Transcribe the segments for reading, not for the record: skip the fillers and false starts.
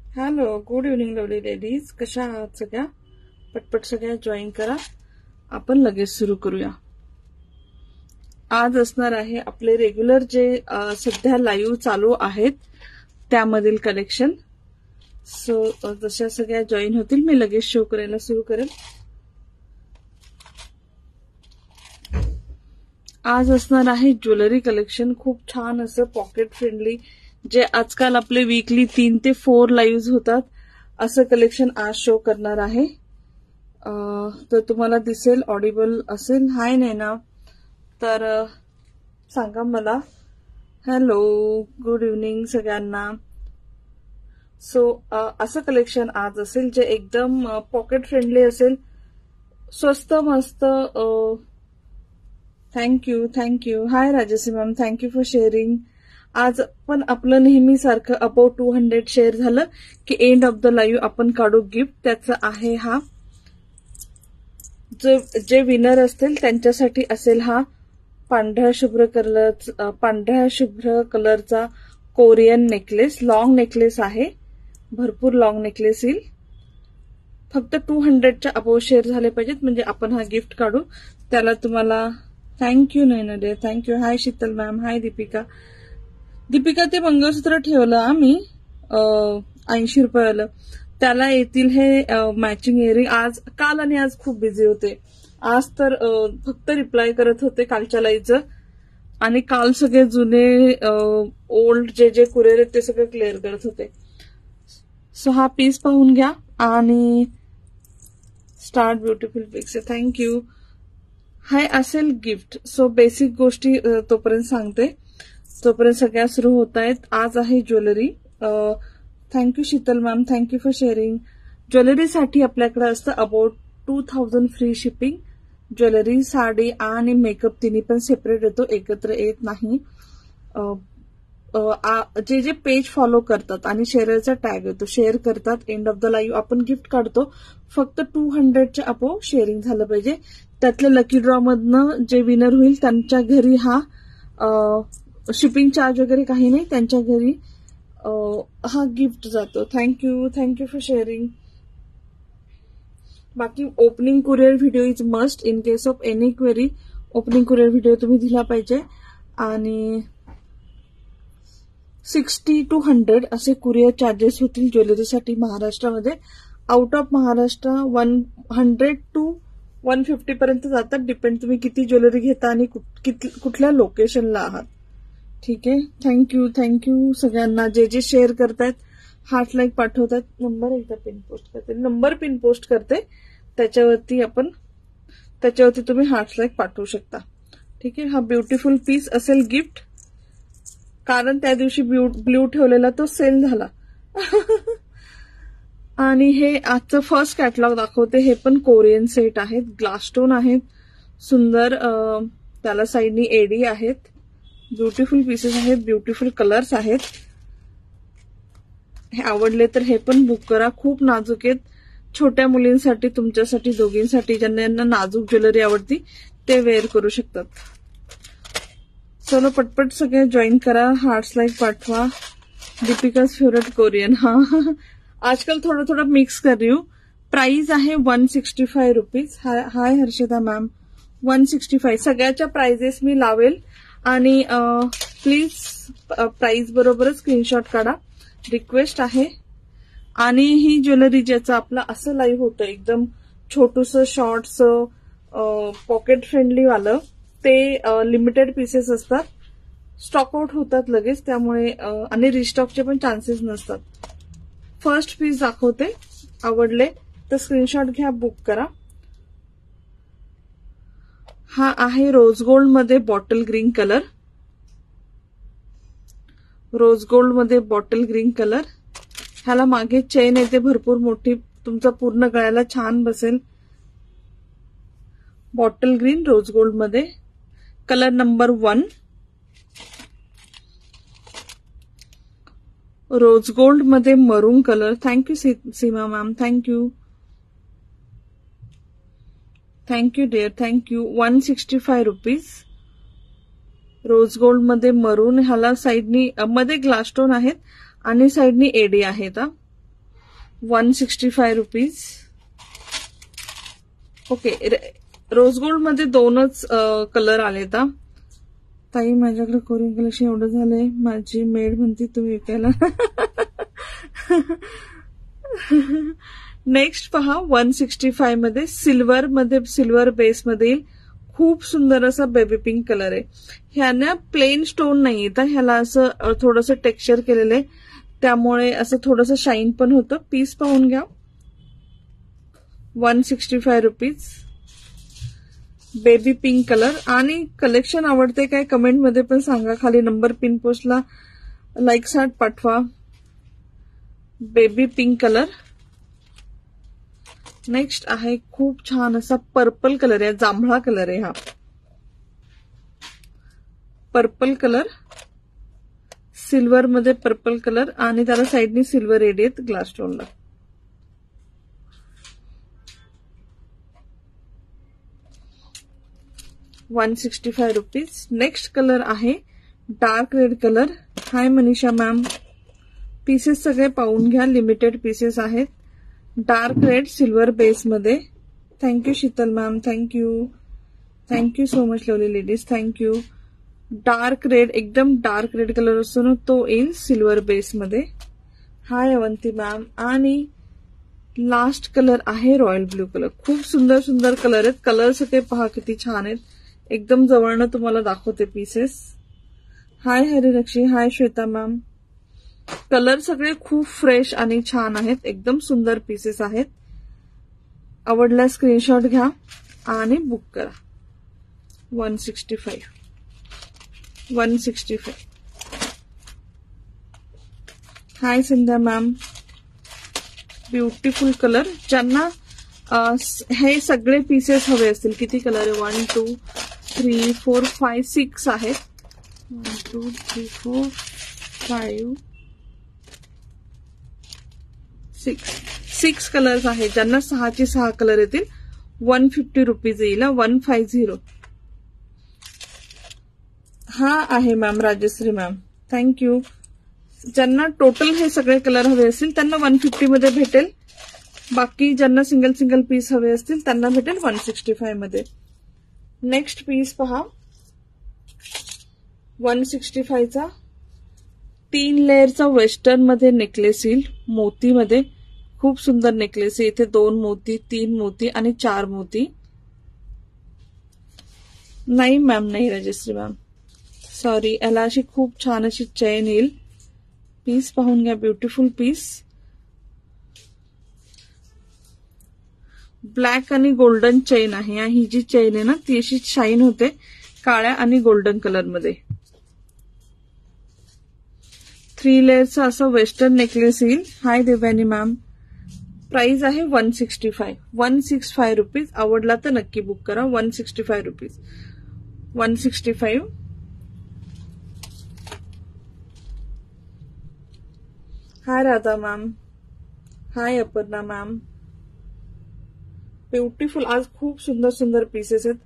Hello, good evening lovely ladies. कशा आहात सगळ्या? पटपट सगळ्या जॉईन करा. आपण लगेच सुरू करूया. आज असणार आहे आपले रेग्युलर जे सध्या लाईव्ह चालू आहेत त्यामधील कलेक्शन. सो जशा सगळ्या जॉईन होतील मी लगेच शो करायला सुरू करेल. आज असणार आहे ज्वेलरी कलेक्शन. खूप छान असं पॉकेट फ्रेंडली, जे आजकाल आपले वीकली 3 ते 4 लाईव्ह होतात असं कलेक्शन आज शो करणार आहे. तर तुम्हाला दिसेल, ऑडिबल असेल. हाय नैना, तर सांगा मला. हॅलो, गुड इव्हनिंग सगळ्यांना. सो असं कलेक्शन आज असेल जे एकदम पॉकेट फ्रेंडली असेल, स्वस्त मस्त. Thank you. Hi Rajshree ma'am, thank you for sharing. आज पण आपलं नेहमीसारखं अबाउट 200 शेअर झालं की एंड ऑफ द लाईव्ह आपण काढू गिफ्ट. त्याचं आहे हा, जे विनर असतील त्यांच्यासाठी असेल हा पांढऱ्या शुभ्र कलरचा कोरियन नेकलेस. लॉंग नेकलेस आहे, भरपूर लॉंग नेकलेस येईल. फक्त 200च्या अबाउट शेअर झाले पाहिजेत म्हणजे आपण हा गिफ्ट काढू. त्याला तुम्हाला थँक्यू नैनडे, थँक्यू. हाय शीतल मॅम, हाय दीपिका. ते मंगळसूत्र ठेवलं आम्ही 80 रुपयाला. त्याला येतील हे मॅचिंग इयरिंग. काल आणि आज खूप बिझी होते. आज तर फक्त रिप्लाय करत होते कालच्या लाईव्हचं, आणि काल सगळे जुने ओल्ड जे कुरिअर आहेत ते सगळे क्लिअर करत होते. सो हा पीस पाहून घ्या आणि स्टार्ट ब्युटिफुल पिक्स. थँक्यू. हाय असेल गिफ्ट. सो बेसिक गोष्टी तोपर्यंत सांगते, तोपर्यंत सगळ्या सुरू होत आहेत. आज आहे jewellery. Thank you Sheetal ma'am, thank you for sharing. ज्वेलरीसाठी आपल्याकडे असतं about 2000 free shipping. Jewellery, sari आणि मेकअप तिन्ही पण सेपरेट येतो, एकत्र येत नाही. जे पेज फॉलो करतात आणि शेअरचा टॅग येतो, शेअर करतात, एंड ऑफ द लाईव्ह आपण गिफ्ट काढतो. फक्त 200च्या अबोव शेअरिंग झालं पाहिजे. त्यातल्या लकी ड्रॉ मधनं जे विनर होईल त्यांच्या घरी हा शिपिंग चार्ज वगैरे काही नाही, त्यांच्या घरी हा गिफ्ट जातो. Thank you for sharing. बाकी opening courier video is must. In case of any query opening courier video तुम्ही दिला पाहिजे. आणि 60 to 100 असे कुरिअर चार्जेस होतील ज्वेलरीसाठी महाराष्ट्रामध्ये. आउट ऑफ महाराष्ट्र 100 to 150 पर्यंत जातात, डिपेंड तुम्ही किती ज्वेलरी घेता आणि कुठल्या लोकेशनला आहात. ठीक आहे. थँक्यू सगळ्यांना जे शेअर करतायत, हार्ट लाईक पाठवतात. नंबर एकदा पिन पोस्ट करते, नंबर पिन पोस्ट करते, त्याच्यावरती तुम्ही हार्ट लाईक पाठवू शकता. ठीक आहे. हा ब्युटिफुल पीस असेल गिफ्ट, कारण त्या दिवशी ब्ल्यू ठेवलेला तो सेल झाला. आणि हे आजचं फर्स्ट कॅटलॉग दाखवते. हे पण कोरियन सेट आहेत, ग्लास स्टोन आहेत, सुंदर. त्याला साईडनी एडी आहेत. ब्युटिफुल पीसेस आहेत, ब्युटिफुल कलर्स आहेत. हे आवडले तर हे पण बुक करा. खूप नाजूक आहेत, छोट्या मुलींसाठी, तुमच्यासाठी, दोघींसाठी. ज्यांना नाजूक ज्वेलरी आवडती ते वेअर करू शकतात. चलो पटपट सगळे जॉईन करा, हार्ट्स लाईक पाठवा. दीपिका's फेवरेट कोरियन. हा, आजकल थोडं मिक्स कर रही हूँ. प्राइस आहे 165 रुपीज. हाय हर्षदा मॅम, 165. सगळ्याच्या प्राइजेस मी लावेल आणि प्लीज प्राइस बरोबरच स्क्रीनशॉट काढा, रिक्वेस्ट आहे. आणि ही ज्वेलरी ज्याचं आपलं असं लाईव्ह होतं, एकदम छोटूस शॉर्ट्स पॉकेट फ्रेंडली वालं, ते लिमिटेड पीसेस असतात, स्टॉक आउट होतात लगेच, त्यामुळे आणि रिस्टॉकचे पण चान्सेस नसतात. फर्स्ट पीस दाखवते, आवडले तर स्क्रीनशॉट घ्या, बुक करा. हा आहे रोज गोल्ड मध्ये bottle green colour. Rose gold मध्ये बॉटल ग्रीन कलर. ह्याला मागे चेन येते भरपूर मोठी, तुमचा पूर्ण गळ्याला छान बसेल. बॉटल ग्रीन रोज गोल्ड मध्ये, कलर नंबर 1. रोज गोल्ड मध्ये maroon colour. Thank you Seema ma'am, thank you dear, thank you. 165 rupees. Rose gold मध्ये मरून. ह्याला साईडनी मध्ये ग्लास स्टोन आहेत आणि साईडनी एडी आहेत. 165 रुपीज. ओके, रोज गोल्ड मध्ये दोनच कलर आले. ताई माझ्याकडे कोरियन कलेक्शन एवढं झालंय, माझी मेड म्हणते तुम्ही विकायला. नेक्स्ट पहा 165 मध्ये सिल्वर बेस मध्ये खूप सुंदर असा बेबी पिंक कलर आहे. ह्यानं प्लेन स्टोन नाही येत, ह्याला असं थोडंसं टेक्स्चर केलेलं आहे, त्यामुळे असं थोडंसं शाईन पण होतं. पीस पाहून घ्या. 165 रुपीज. Baby pink colour. आणि कलेक्शन आवडते काय कमेंट मध्ये पण सांगा. खाली नंबर पिन पोस्टला लाईक्स हार्ट पाठवा. Baby pink colour. नेक्स्ट आहे खूप छान असा पर्पल कलर आहे, जांभळा कलर आहे हा. पर्पल कलर, सिल्वर मध्ये पर्पल कलर आणि त्याला साइडनी सिल्वर एडी आहेत ग्लास स्टोनला. ₹165 रुपीज. नेक्स्ट कलर आहे डार्क रेड कलर. हाय मनीषा मॅम. पीसेस सगळे पाहून घ्या, लिमिटेड पीसेस आहेत. डार्क रेड सिल्वर बेस मध्ये. Thank you Sheetal ma'am, thank you so much lovely ladies, thank you. Dark red, एकदम डार्क रेड कलर असतो ना तो येईल सिल्वर बेस मध्ये. हाय अवंती मॅम. आणि लास्ट कलर आहे रॉयल ब्लू कलर. खूप सुंदर सुंदर कलर आहेत. कलर सगळे पहा किती छान आहेत. एकदम जवळनं तुम्हाला दाखवते पीसेस. हाय हरिरक्षी, हाय श्वेता मॅम. कलर सगळे खूप फ्रेश आणि छान आहेत. एकदम सुंदर पीसेस आहेत. आवडला स्क्रीनशॉट घ्या आणि बुक करा. 165. हाय संध्या मॅम. Beautiful colour. ज्यांना हे सगळे पीसेस हवे असतील, किती कलर आहे? 1 2 3 4 5 6 आहेत. 1 2 3 4 5 6 कलर्स आहेत. ज्यांना 6चे 6 कलर येतील 150 रुपीज येईल. 150. हा आहे मॅम राजश्री मॅम, थँक्यू. ज्यांना टोटल हे सगळे कलर हवे असतील त्यांना 150 मध्ये भेटेल. बाकी ज्यांना सिंगल पीस हवे असतील त्यांना भेटेल 165 मध्ये. नेक्स्ट पीस पहा 165 चा 3 लेअरचा वेस्टर्न मध्ये नेकलेस येईल, मोतीमध्ये. खूप सुंदर नेकलेस आहे. इथे 2 मोती, 3 मोती आणि 4 मोती. नाही मॅम, नाही राजश्री मॅम, सॉरी. याला अशी खूप छान अशी चेन येईल. पीस पाहून घ्या, ब्युटिफुल पीस. ब्लॅक आणि गोल्डन चेन आहे. ही जी चेन आहे ना ती अशी शाईन होते काळ्या आणि गोल्डन कलर मध्ये. 3 लेअरचा असं वेस्टर्न नेकलेस येईल. हाय देवयानी मॅम. प्राइस आहे 165 रुपीज. आवडला तर नक्की बुक करा. 165 रुपीज. 165. हाय राधा मॅम. हाय अपर्णा मॅम. ब्युटिफुल. आज खूप सुंदर सुंदर पीसेस आहेत.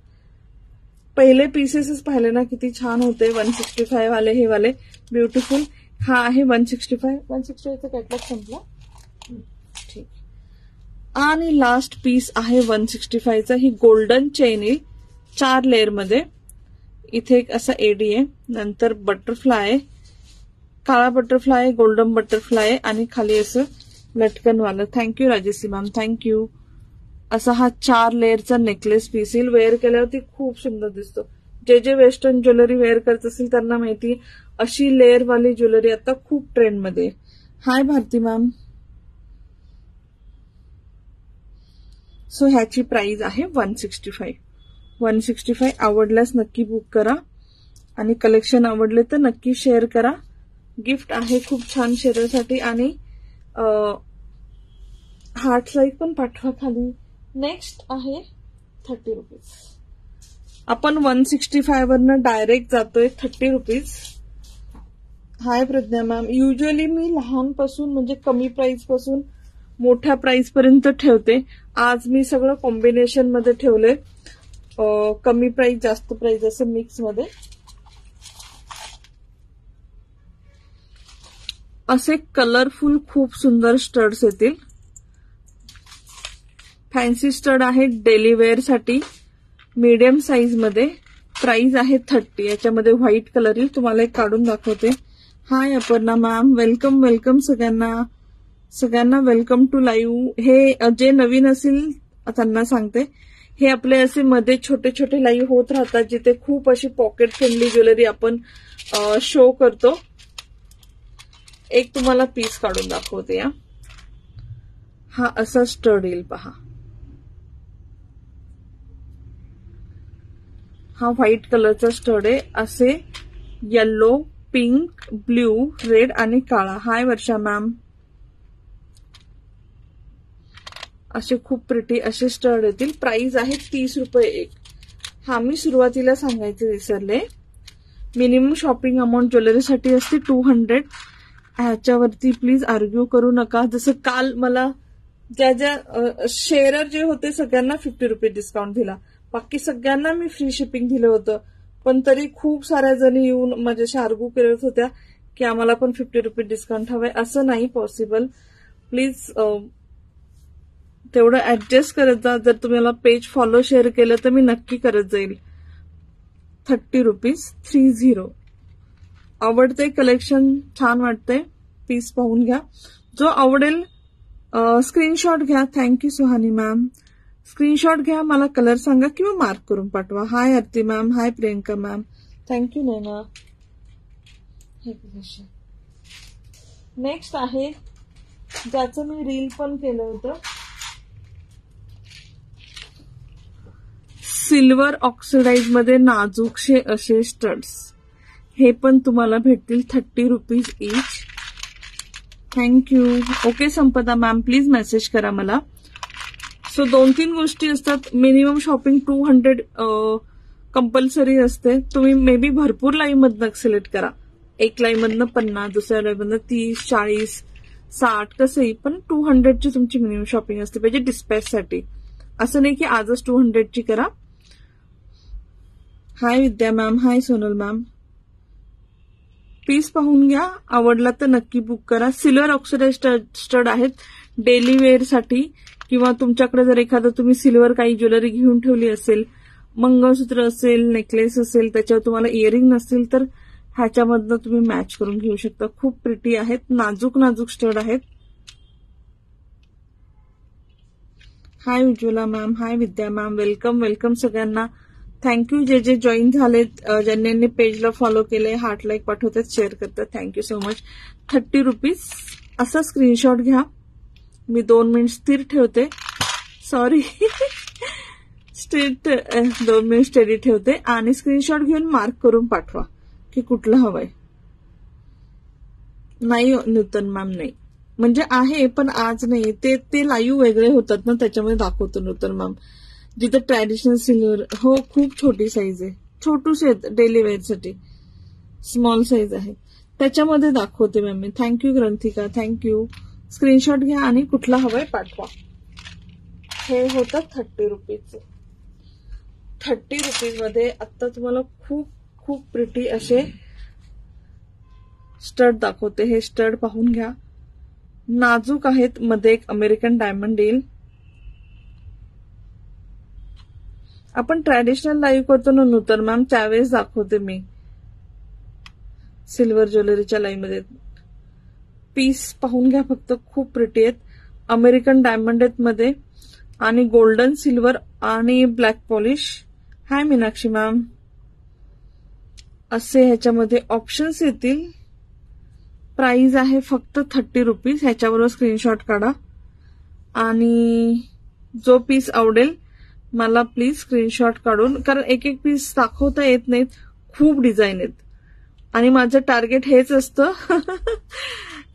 पहिले पीसेसच पाहिले ना किती छान होते. 165 वाले हे वाले ब्युटिफुल. हा आहे 165 चा कॅटलॉग संपला. ठीक. आणि लास्ट पीस आहे 165 चा. ही गोल्डन चेन येईल 4 लेअर मध्ये. इथे एक असा एडी आहे, नंतर बटरफ्लाय आहे, काळा बटरफ्लाय, गोल्डन बटरफ्लाय आणि खाली असं लटकन वाला. Thank you Rajshree ma'am, thank you. असा हा 4 लेअरचा नेकलेस पीस येईल. वेअर केल्यावरती खूप सुंदर दिसतो. जे वेस्टर्न ज्वेलरी वेअर करत असेल त्यांना माहिती, अशी लेअर वाली ज्वेलरी आता खूप ट्रेंड मध्ये. हाय भारती मॅम. सो ह्याची प्राइस आहे 165. आवडल्यास नक्की बुक करा आणि कलेक्शन आवडले तर नक्की शेअर करा. गिफ्ट आहे खूप छान शेअरसाठी आणि हार्ट साईज पण पाठवा खाली. नेक्स्ट आहे 30 रुपीज. आपण 165 वरनं डायरेक्ट जातोय 30 रुपीज. हाय प्रज्ञा मॅम. युजली मी लहानपासून म्हणजे कमी प्राइस पासून मोठ्या प्राइस पर्यंत ठेवते. आज मी सगळं कॉम्बिनेशन मध्ये ठेवले, कमी प्राइस जास्त प्राइस असं मिक्स मध्ये. असे कलरफुल खूप सुंदर स्टड्स येतील. फॅन्सी स्टड आहे डेली वेअर साठी, मीडियम साईज मध्ये. प्राइस आहे 30. याच्यामध्ये व्हाईट कलर येईल. तुम्हाला एक काढून दाखवते. हाय अपर्णा मॅम, वेलकम वेलकम सगळ्यांना वेलकम टू लाईव्ह. हे जे नवीन असतील त्यांना सांगते, हे आपले असे मध्ये छोटे छोटे लाईव्ह होत राहतात जिथे खूप अशी पॉकेट फ्रेंडली ज्वेलरी आपण शो करतो. एक तुम्हाला पीस काढून दाखवते. हा असा स्टड येईल पहा. हा व्हाईट कलरचा स्टड आहे. असे येल्लो, पिंक, ब्ल्यू, रेड आणि काळा. हाय वर्षा मॅम. असे खूप प्रिटी असे स्टड येतील. प्राइस आहे 30 रुपये एक. हा मी सुरुवातीला सांगायचे विसरले, मिनिमम शॉपिंग अमाऊंट ज्वेलरीसाठी असते 200. ह्याच्यावरती प्लीज आर्ग्यू करू नका. जसं काल मला ज्या शेअरर जे होते सगळ्यांना 50 रुपये डिस्काउंट दिला, बाकी सगळ्यांना मी फ्री शिपिंग दिलं होतं. पण तरी खूप साऱ्या जणी येऊन माझ्याशी आर्ग्यू करत होत्या की आम्हाला पण 50 रुपये डिस्काउंट हवंय. असं नाही पॉसिबल. प्लीज तेवढं ऍडजस्ट करत जा. जर तुम्हाला पेज फॉलो शेअर केलं तर मी नक्की करत जाईल. 30 रुपीज 30. आवडते कलेक्शन, छान वाटते. पीस पाहून घ्या. जो आवडेल स्क्रीनशॉट घ्या. Thank you Suhani ma'am. स्क्रीनशॉट घ्या, मला कलर सांगा किंवा मार्क करून पाठवा. हाय आरती ma'am, hi Priyanka ma'am. Thank you नैना. नेक्स्ट आहे ज्याचं मी रील पण केलं होतं, सिल्वर ऑक्सिडाइज मध्ये नाजूकशे असे स्टड्स. हे पण तुम्हाला भेटतील 30 rupees each. Thank you. Okay Sampada ma'am, please message करा मला. सो 2-3 गोष्टी असतात. मिनिमम शॉपिंग 200 कंपल्सरी असते. तुम्ही मे बी भरपूर लाईव्ह मधनं सिलेक्ट करा. एक लाईव्ह मधनं 50, दुसऱ्या लाईव्ह मधनं 30, 40, 60 कसंही, पण 200ची तुमची मिनिमम शॉपिंग असते पाहिजे डिस्पॅच साठी. असं नाही की आजच 200ची करा. हाय विद्या मॅम, हाय सोनल मॅम. पीस पाहून घ्या, आवडला तर नक्की बुक करा. सिल्वर ऑक्सिडाइज स्टड आहेत डेली वेअर साठी, किंवा तुमच्याकडे जर एखादं तुम्ही सिल्वर काही ज्वेलरी घेऊन ठेवली असेल, मंगळसूत्र असेल, नेकलेस असेल, त्याच्यावर तुम्हाला इयरिंग नसतील तर ह्याच्यामधनं तुम्ही मॅच करून घेऊ शकता. खूप प्रिटी आहेत, नाजूक नाजूक स्टड आहेत. हाय उज्ज्वला मॅम, हाय विद्या मॅम. वेलकम वेलकम सगळ्यांना. थँक्यू जे जे जॉईन झालेत, ज्यांनी पेजला फॉलो केले, हार्ट लाईक पाठवतात, शेअर करतात. Thank you so much. 30 रुपीज. असा स्क्रीनशॉट घ्या. मी 2 मिनिट स्थिर ठेवते. सॉरी 2 मिनिट स्टेडी ठेवते आणि स्क्रीनशॉट घेऊन मार्क करून पाठवा की कुठलं हवंय. नाही नूतन मॅम, नाही म्हणजे आहे पण आज नाही. ते लाईव्ह वेगळे होतात ना, त्याच्यामध्ये दाखवतो नूतन मॅम. जिथं ट्रॅडिशनल सिल्वर, हो खूप छोटी साईज आहे, छोटूसे आहेत डेली वेअरसाठी, स्मॉल साईज आहे, त्याच्यामध्ये दाखवते मॅम मी. Thank you Granthika, thank you. स्क्रीनशॉट घ्या आणि कुठला हवाय पाठवा. हे होतं 30 रुपीजचे. 30 रुपीज मध्ये आता तुम्हाला खूप खूप प्रिटी असे स्टड दाखवते. हे स्टड पाहून घ्या, नाजूक आहेत. मध्ये एक अमेरिकन डायमंड येईल. आपण ट्रॅडिशनल लाईव्ह करतो ना नूतन मॅम, त्यावेळेस दाखवते मी सिल्वर ज्वेलरीच्या लाईव्ह मध्ये. पीस पाहून घ्या फक्त, खूप प्रिटी आहेत. अमेरिकन डायमंड आहेत मध्ये, आणि गोल्डन सिल्वर आणि ब्लॅक पॉलिश. हाय मीनाक्षी मॅम. असे ह्याच्यामध्ये ऑप्शन्स येतील. प्राइस आहे फक्त 30 रुपीज. ह्याच्याबरोबर स्क्रीनशॉट काढा आणि जो पीस आवडेल मला प्लीज स्क्रीनशॉट काढून, कारण एक एक पीस दाखवता येत नाहीत, खूप डिझाईन आहेत आणि माझं टार्गेट हेच असतं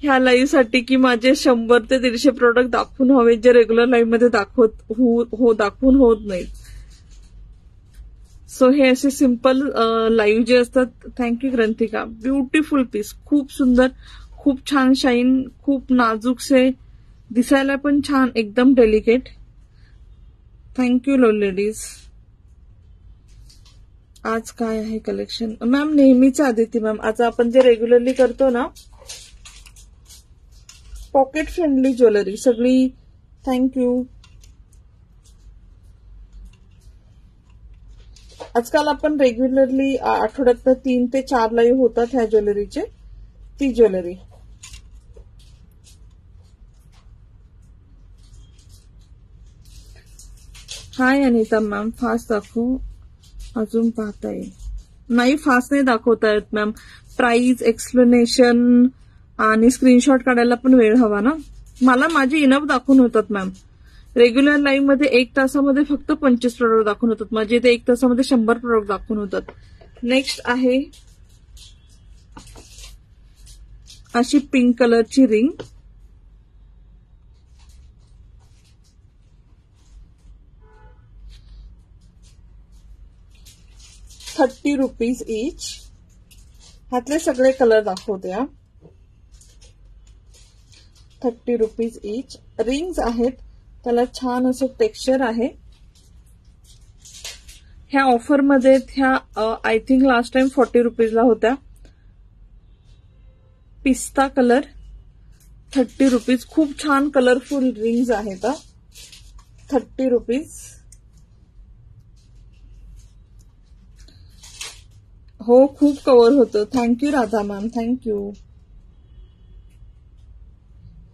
ह्या लाईव्ह साठी की माझे 100 ते 150 प्रोडक्ट दाखवून हवे, जे रेग्युलर लाईव्ह मध्ये दाखवून होत नाहीत. सो हे असे सिंपल लाईव्ह जे असतात. थँक्यू ग्रंथिका. ब्युटिफुल पीस, खूप सुंदर, खूप छान शाईन, खूप नाजूकसे, दिसायला पण छान, एकदम डेलिकेट. Thank you low ladies. आज काय आहे कलेक्शन मॅम? नेहमीच आदिती मॅम. आज आपण जे रेग्युलरली करतो ना, पॉकेट फ्रेंडली ज्वेलरी सगळी. थँक्यू. आजकाल आपण रेग्युलरली आठवड्यात 3 ते 4 लाईव्ह होतात ह्या ज्वेलरीचे, ती ज्वेलरी. हाय अनिता मॅम, फास्ट दाखव. अजून पाहता येईल नाही, फास्ट नाही दाखवता येत मॅम. प्राइस, एक्सप्लेनेशन आणि स्क्रीनशॉट काढायला पण वेळ हवा ना. मला माझे इनफ दाखवून होतात मॅम. रेग्युलर लाईव्ह मध्ये 1 तासामध्ये फक्त 25 प्रोडक्ट दाखवून होतात. माझे इथे 1 तासामध्ये 100 प्रोडक्ट दाखवून होतात. नेक्स्ट आहे अशी पिंक कलरची रिंग. ₹30 ईच. ह्यातले सगळे कलर दाखवते. 30 ईच. रिंग्स आहेत, त्याला छान असं टेक्स्चर आहे. ह्या ऑफर मध्ये ह्या आय थिंक लास्ट टाइम ₹40 होत्या. पिस्ता कलर, ₹30. खूप छान कलरफुल रिंग्स आहेत. ₹30. हो, खूप कव्हर होतं. Thank you Radha ma'am, thank you.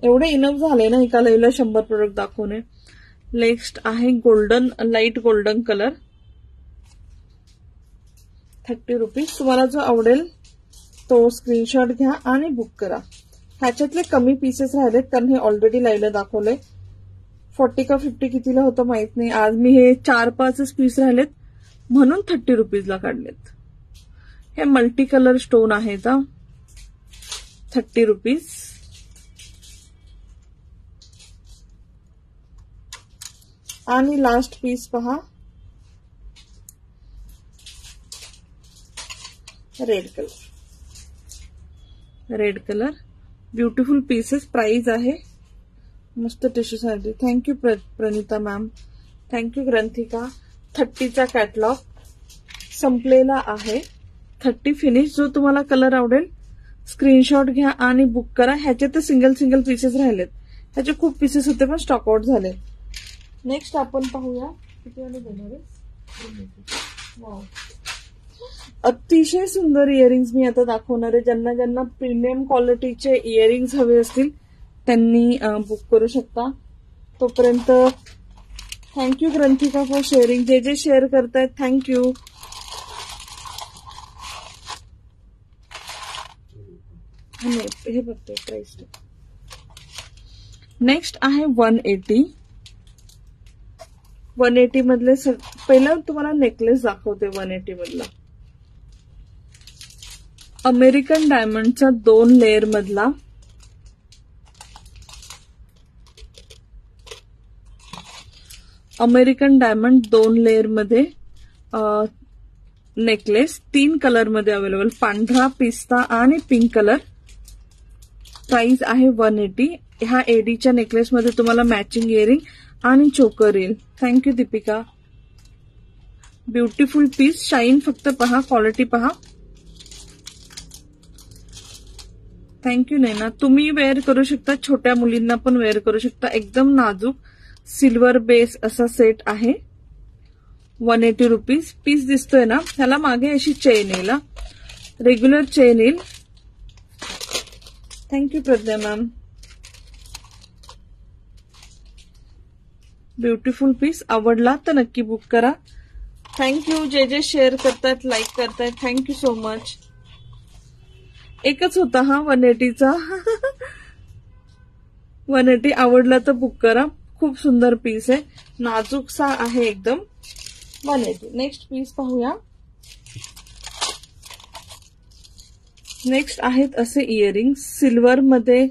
एवढे इनफ झाले ना एका लाईव्हला 100 प्रोडक्ट दाखवणे. नेक्स्ट आहे गोल्डन, लाईट गोल्डन कलर. ₹30. तुम्हाला जो आवडेल तो स्क्रीनशॉट घ्या आणि बुक करा. ह्याच्यातले कमी पीसेस राहिलेत कारण हे ऑलरेडी लाईव्हला दाखवलंय. 40 का 50 कितीला होतं माहित नाही. आज मी हे 4-5 पीस राहिलेत म्हणून ₹30 काढलेत. हे मल्टी कलर स्टोन आहेत. ₹30. आणि लास्ट पीस पहा, red colour. Beautiful pieces. Price आहे, मस्त टिश्यू साठी. Thank you Pranita ma'am, thank you Granthika. 30चा कॅटलॉग संपलेला आहे. 30 फिनिश. जो तुम्हाला कलर आवडेल स्क्रीनशॉट घ्या आणि बुक करा. ह्याचे तर सिंगल पीसेस राहिलेत. ह्याचे खूप पीसेस होते पण स्टॉक आउट झाले. नेक्स्ट आपण पाहूया किती वाले देणार आहे. वाव, अतिशय सुंदर इयरिंग्स मी आता दाखवणार आहे. ज्यांना प्रीमियम क्वालिटीचे इयरिंग्स हवे असतील त्यांनी बुक करू शकता. तोपर्यंत थँक्यू ग्रंथिका फॉर शेअरिंग. जे शेअर करतायत थँक्यू. हे बघतोय प्राइस. नेक्स्ट आहे 180. 180 मधले पहिलं तुम्हाला नेकलेस दाखवते. 180 मधला अमेरिकन डायमंडचा 2 लेअर मधला अमेरिकन डायमंड 2 लेअर मध्ये नेकलेस. 3 कलर मध्ये अवेलेबल, पांढरा, पिस्ता आणि पिंक कलर. प्राइस आहे 180. ह्या एडीच्या नेकलेस मध्ये तुम्हाला मॅचिंग इयरिंग आणि चोकर येईल. Thank you Deepika. Beautiful piece. Shine फक्त पहा, क्वालिटी पहा. थँक्यू नैना. तुम्ही वेअर करू शकता, छोट्या मुलींना पण वेअर करू शकता. एकदम नाजूक सिल्वर बेस असा सेट आहे. ₹180. पीस दिसतोय ना, ह्याला मागे अशी चेन येईल, रेग्युलर चेन येईल. Thank you Pragya ma'am. Beautiful piece. आवडला तर नक्की बुक करा. थँक्यू. जे शेअर करतायत, लाईक करतायत, थँक्यू सो मच. एकच होता हा 180चा. 180 आवडला तर बुक करा. खूप सुंदर पीस आहे, नाजूकसा आहे एकदम. 180. नेक्स्ट पीस पाहूया. नेक्स्ट आहेत असे इयरिंग्स, सिल्वर मध्ये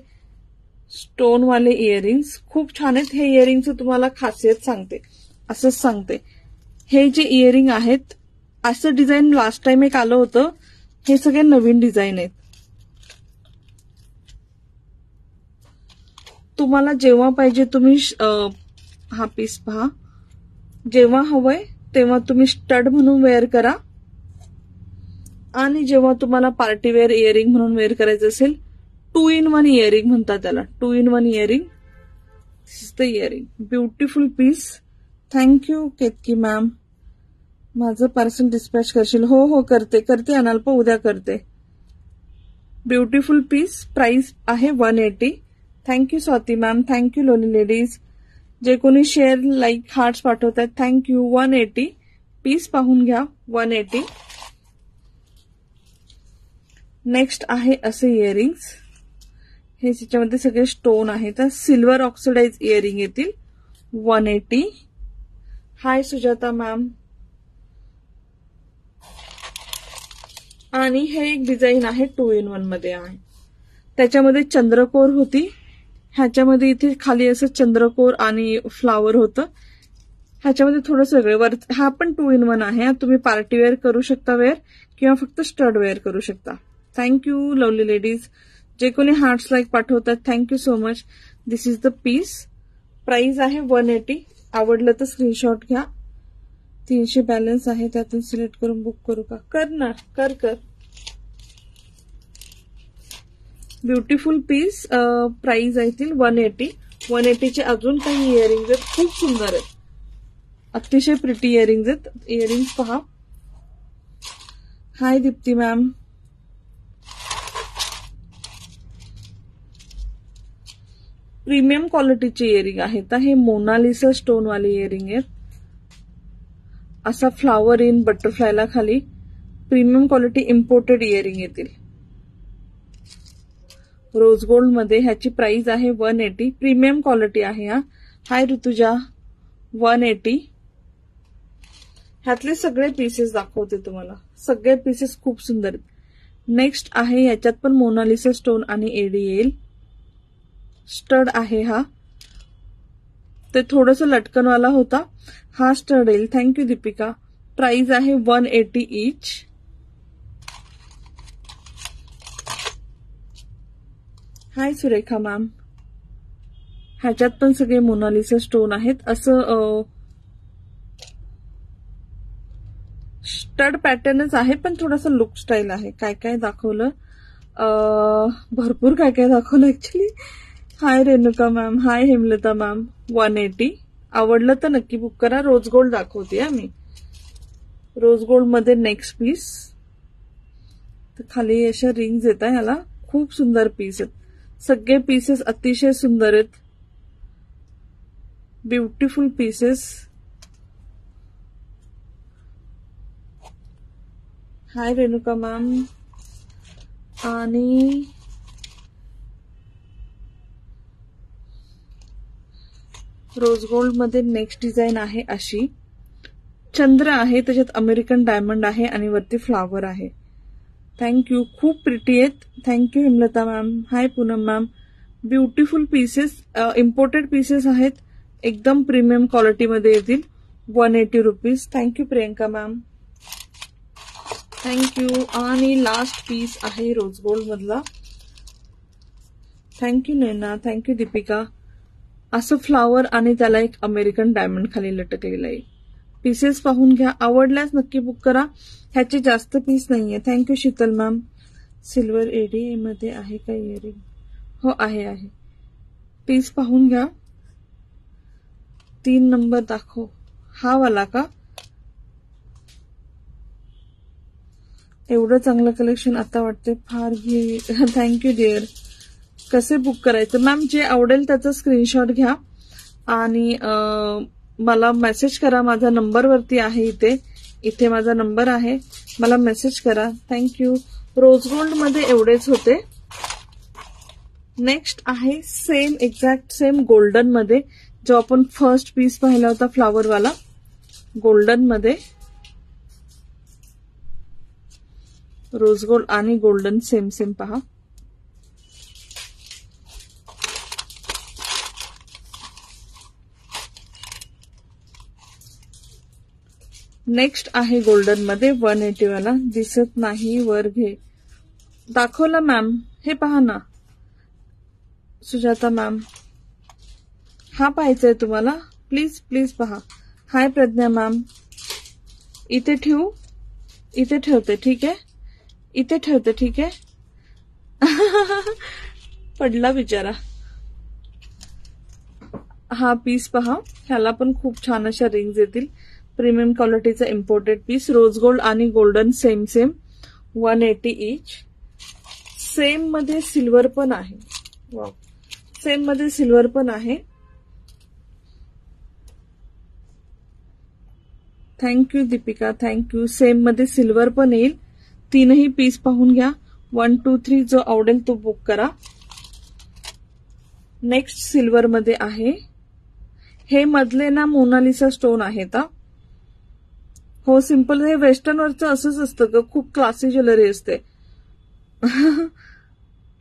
स्टोन वाले इयरिंग्स. खूप छान आहेत. हे इयरिंगचं तुम्हाला खासियत सांगते, असंच सांगते. हे जे इयरिंग आहेत, असं डिझाईन लास्ट टाइम एक आलं होतं. हे सगळे नवीन डिझाईन आहेत. तुम्हाला जेव्हा पाहिजे तुम्ही हा पीस पहा. जेव्हा हवंय तेव्हा तुम्ही स्टड म्हणून वेअर करा आणि जेव्हा तुम्हाला पार्टीवेअर इयरिंग म्हणून वेअर करायचं असेल, 2 in 1 इयरिंग म्हणतात त्याला. 2 in 1 earring. This is the earring. Beautiful piece. Thank you Ketaki ma'am. माझं पार्सल डिस्पॅच करशील? हो हो करते करते अनाल्प, उद्या करते. Beautiful piece. प्राइस आहे 180. थँक्यू स्वाती मॅम, थँक्यू लोली लेडीज. जे कोणी शेअर लाईक हार्ट्स पाठवतात थँक्यू. 180 पीस पाहून घ्या. 180. नेक्स्ट आहे असे इयरिंग्स. हे त्याच्यामध्ये सगळे स्टोन आहेत. सिल्वर ऑक्सिडाइज इयरिंग येतील. 180. हाय सुजाता मॅम. आणि हे एक डिझाईन आहे 2 in 1 मध्ये आहे. त्याच्यामध्ये चंद्रकोर होती, ह्याच्यामध्ये इथे खाली असं चंद्रकोर आणि फ्लावर होतं. ह्याच्यामध्ये थोडंसं वेगळं. हा पण 2 in 1 आहे. तुम्ही पार्टी वेअर करू शकता वेअर, किंवा फक्त स्टड वेअर करू शकता. Thank you lovely ladies. जे कोणी हार्ट्स लाईक पाठवतात thank you so much. This is the piece. Price आहे 180. आवडलं तर स्क्रीनशॉट घ्या. 300 बॅलन्स आहे, त्यातून सिलेक्ट करून बुक करू का? करणार, कर. Beautiful piece. प्राइस येतील 180. 180चे अजून काही इयरिंग्स आहेत, खूप सुंदर आहेत. अतिशय प्रिटी इयरिंग्स आहेत. इयरिंग्स पहा. हाय दीप्ती मॅम. प्रीमियम क्वालिटीचे इयरिंग आहेत. हे मोनालिसा स्टोन वाले इयरिंग आहेत. असा फ्लावर इन बटरफ्लायला खाली प्रीमियम क्वालिटी इम्पोर्टेड इयरिंग येतील. रोज गोल्ड मध्ये. ह्याची प्राइस आहे 180. प्रीमियम क्वालिटी आहे हा. हाय ऋतुजा. 180. ह्यातले सगळे पीसेस दाखवते तुम्हाला. सगळे पीसेस खूप सुंदर आहेत. नेक्स्ट आहे, याच्यात पण मोनालिसा स्टोन आणि एडी येईल. स्टड आहे हा. ते थोडंसं लटकनवाला होता, हा स्टड येईल. थँक्यू दीपिका. प्राइस आहे 180 ईच. हाय सुरेखा मॅम. ह्याच्यात पण सगळे मोनालिसा स्टोन आहेत. असं स्टड पॅटर्नच आहे, पण थोडासा लुक स्टाईल आहे. काय काय दाखवलं, भरपूर काय काय दाखवलं ऍक्च्युली. हाय रेणुका मॅम. हाय हेमलता मॅम. 180. आवडलं तर नक्की बुक करा. रोज गोल्ड दाखवते मी. रोज गोल्ड मध्ये नेक्स्ट पीस. तर खाली अशा रिंग्स येत आहे. ह्याला खूप सुंदर पीस आहेत. सगळे पीसेस अतिशय सुंदर आहेत. Beautiful pieces. Hi Renuka ma'am. आणि रोज गोल्ड मध्ये नेक्स्ट डिझाईन आहे अशी. चंद्र आहे, त्याच्यात अमेरिकन डायमंड आहे आणि वरती फ्लावर आहे. थँक्यू. खूप प्रिटी आहेत. Thank you Hemlata ma'am. Hi Poonam ma'am. Beautiful pieces. Imported pieces आहेत. एकदम प्रीमियम क्वालिटीमध्ये येतील. 180 rupees. Thank you Priyanka ma'am. Thank you. आणि लास्ट पीस आहे रोज गोल्ड मधला. थँक्यू नैना. थँक्यू दीपिका. असं फ्लावर आणि त्याला एक अमेरिकन डायमंड खाली लटकलेलं आहे. पीसेस पाहून घ्या. आवडल्यास नक्की बुक करा. ह्याचे जास्त पीस नाहीये. Thank you Sheetal ma'am. Silver AD मध्ये आहे का इयरिंग? हो आहे. पीस पाहून घ्या. 3 नंबर दाखव. हा वाला का? एवढं चांगलं कलेक्शन आता वाटते फार घे. Thank you dear. कसे बुक करायचं मॅम? जे आवडेल त्याचा स्क्रीनशॉट घ्या आणि मला मेसेज करा. माझा नंबर वरती आहे. इथे माझा नंबर आहे. मला मेसेज करा. थँक्यू. रोज गोल्ड मध्ये एवढेच होते. नेक्स्ट आहे सेम एक्झॅक्ट सेम गोल्डन मध्ये, जो आपण फर्स्ट पीस पाहिला होता फ्लावरवाला. गोल्डन मध्ये रोज गोल्ड आणि गोल्डन सेम पहा. नेक्स्ट आहे गोल्डन मध्ये 180 वाला. दिसत नाही, वर घे. दाखवला मॅम. हे पहा ना सुजाता मॅम. हा पाहायचा आहे तुम्हाला? प्लीज पहा. हाय प्रज्ञा मॅम. इथे ठेवू? इथे ठेवते ठीक आहे. इथे ठेवते ठीक आहे. पडला बिचारा. हा पीस पहा. ह्याला पण खूप छान अशा रिंग्स येतील. प्रीमियम क्वालिटीचा इम्पोर्टेड पीस. रोज गोल्ड आणि गोल्डन सेम 180 इच. सेम मध्ये सिल्वर पण आहे. वाव, सेम मध्ये सिल्वर पण आहे. Thank you Deepika, thank you. सेम मध्ये सिल्वर पण येईल. तीनही पीस पाहून घ्या. 1, 2, 3 जो आवडेल तो बुक करा. नेक्स्ट सिल्वर मध्ये आहे. हे मधले ना मोनालिसा स्टोन आहेत. हो सिंपल. हे वेस्टर्न वरचं असंच असतं ग. खूप क्लासी ज्वेलरी असते.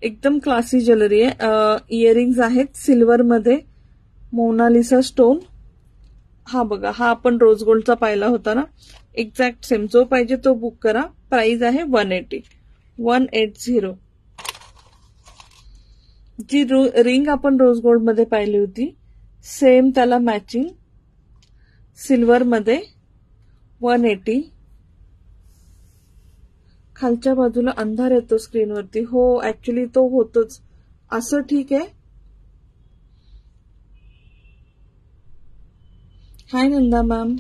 एकदम क्लासी ज्वेलरी आहे. इयरिंग्स आहेत सिल्वर मध्ये, मोनालिसा स्टोन. हा बघा, हा आपण रोज गोल्डचा पाहिला होता ना, एक्झॅक्ट सेम. जो पाहिजे तो बुक करा. प्राइस आहे 180. जी रिंग आपण रोज गोल्ड मध्ये पाहिली होती, सेम त्याला मॅचिंग सिल्वर मध्ये 180. खालच्या बाजूला अंधार येतो स्क्रीनवरती. हो ऍक्च्युली तो होतोच. असं ठीक आहे. Hi Nanda ma'am.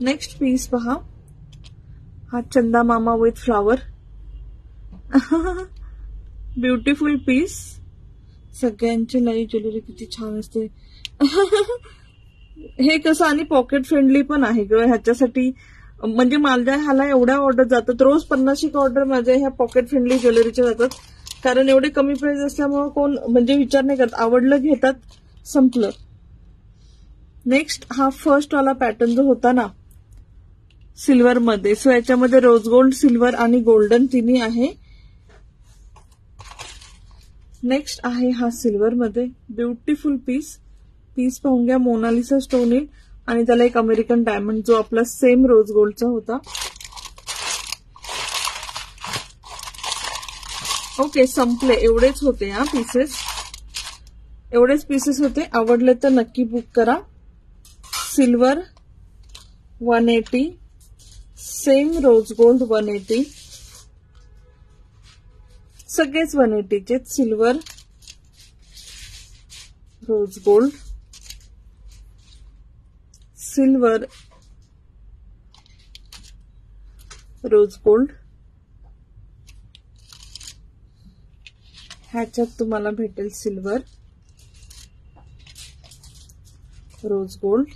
Next piece पहा. हा चंदा मामा विथ फ्लावर. Beautiful piece. सगळ्यांची लाईव्ह ज्वेलरी किती छान असते. हे कसं आणि पॉकेट फ्रेंडली पण आहे ग. ह्याच्यासाठी म्हणजे माझ्या ह्याला एवढ्या ऑर्डर जातात रोज. 50 ऑर्डर माझ्या ह्या पॉकेट फ्रेंडली ज्वेलरीच्या जातात. कारण एवढे कमी प्राइस असल्यामुळे कोण म्हणजे विचार नाही करत. आवडलं घेतात, संपलं. नेक्स्ट हा फर्स्ट वाला पॅटर्न जो होता ना सिल्वर मध्ये, सो याच्यामध्ये रोज गोल्ड, सिल्वर आणि गोल्डन तिन्ही आहे. नेक्स्ट आहे हा सिल्वर मध्ये. Beautiful piece. पीस पाहून घ्या. मोनालिसा स्टोन येईल आणि त्याला एक अमेरिकन डायमंड जो आपला सेम रोज गोल्डचा होता. ओके, संपले. एवढेच होते हा पीसेस. एवढेच पीसेस होते. आवडले तर नक्की बुक करा. Silver 180, same rose gold 180. सगळेच 180चे. Silver, rose gold, silver, rose gold. ह्याच्यात तुम्हाला भेटेल सिल्वर, रोज गोल्ड.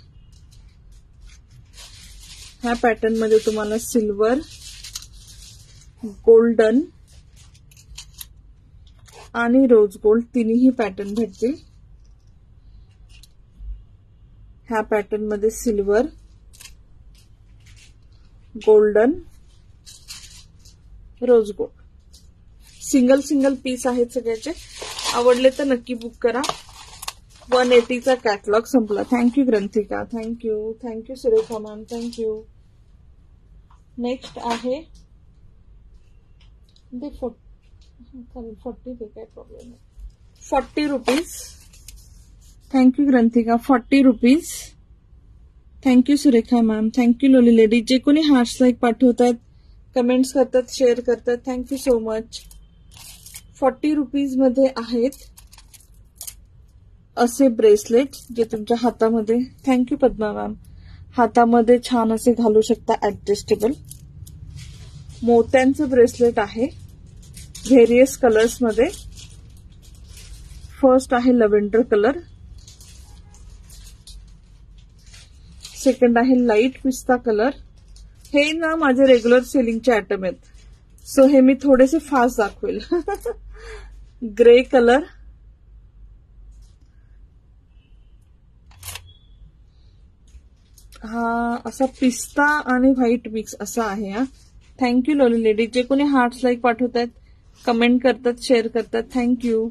ह्या पॅटर्न मध्ये तुम्हाला सिल्वर, गोल्डन आणि रोज गोल्ड तिन्ही पॅटर्न भेटतील. ह्या पॅटर्न मध्ये silver, golden, rose gold. Single piece आहेत सगळ्याचे. आवडले तर नक्की बुक करा. 180चा कॅटलॉग संपला. Thank you Granthika, thank you Surekha ma'am, thank you. Next आहे 40 काय प्रॉब्लेम नाही. 40 rupees. Thank you Granthika. 40 rupees. Thank you Surekha ma'am, thank you lovely lady. जे कोणी हार्ट्स लाईक पाठवतात, कमेंट्स करतात, शेअर करतात, थँक्यू सो मच. 40 रुपीज मध्ये आहेत असे ब्रेसलेट जे तुमच्या हातामध्ये, थँक्यू पद्मा मॅम, हातामध्ये छान असे घालू शकता. ऍडजस्टेबल मोत्यांचं ब्रेसलेट आहे व्हेरियस कलर्स मध्ये. फर्स्ट आहे लव्हेंडर कलर, सेकंड आहे लाईट पिस्ता कलर. हे ना माझे रेग्युलर सेलिंगचे आयटम आहेत, सो हे मी थोडेसे फास्ट दाखवेल. ग्रे कलर, हा असा पिस्ता आणि व्हाईट मिक्स असा आहे. हा थँक्यू लोली लेडी. जे कोणी हार्ट्स लाईक पाठवतात, कमेंट करतात, शेअर करतात, थँक्यू.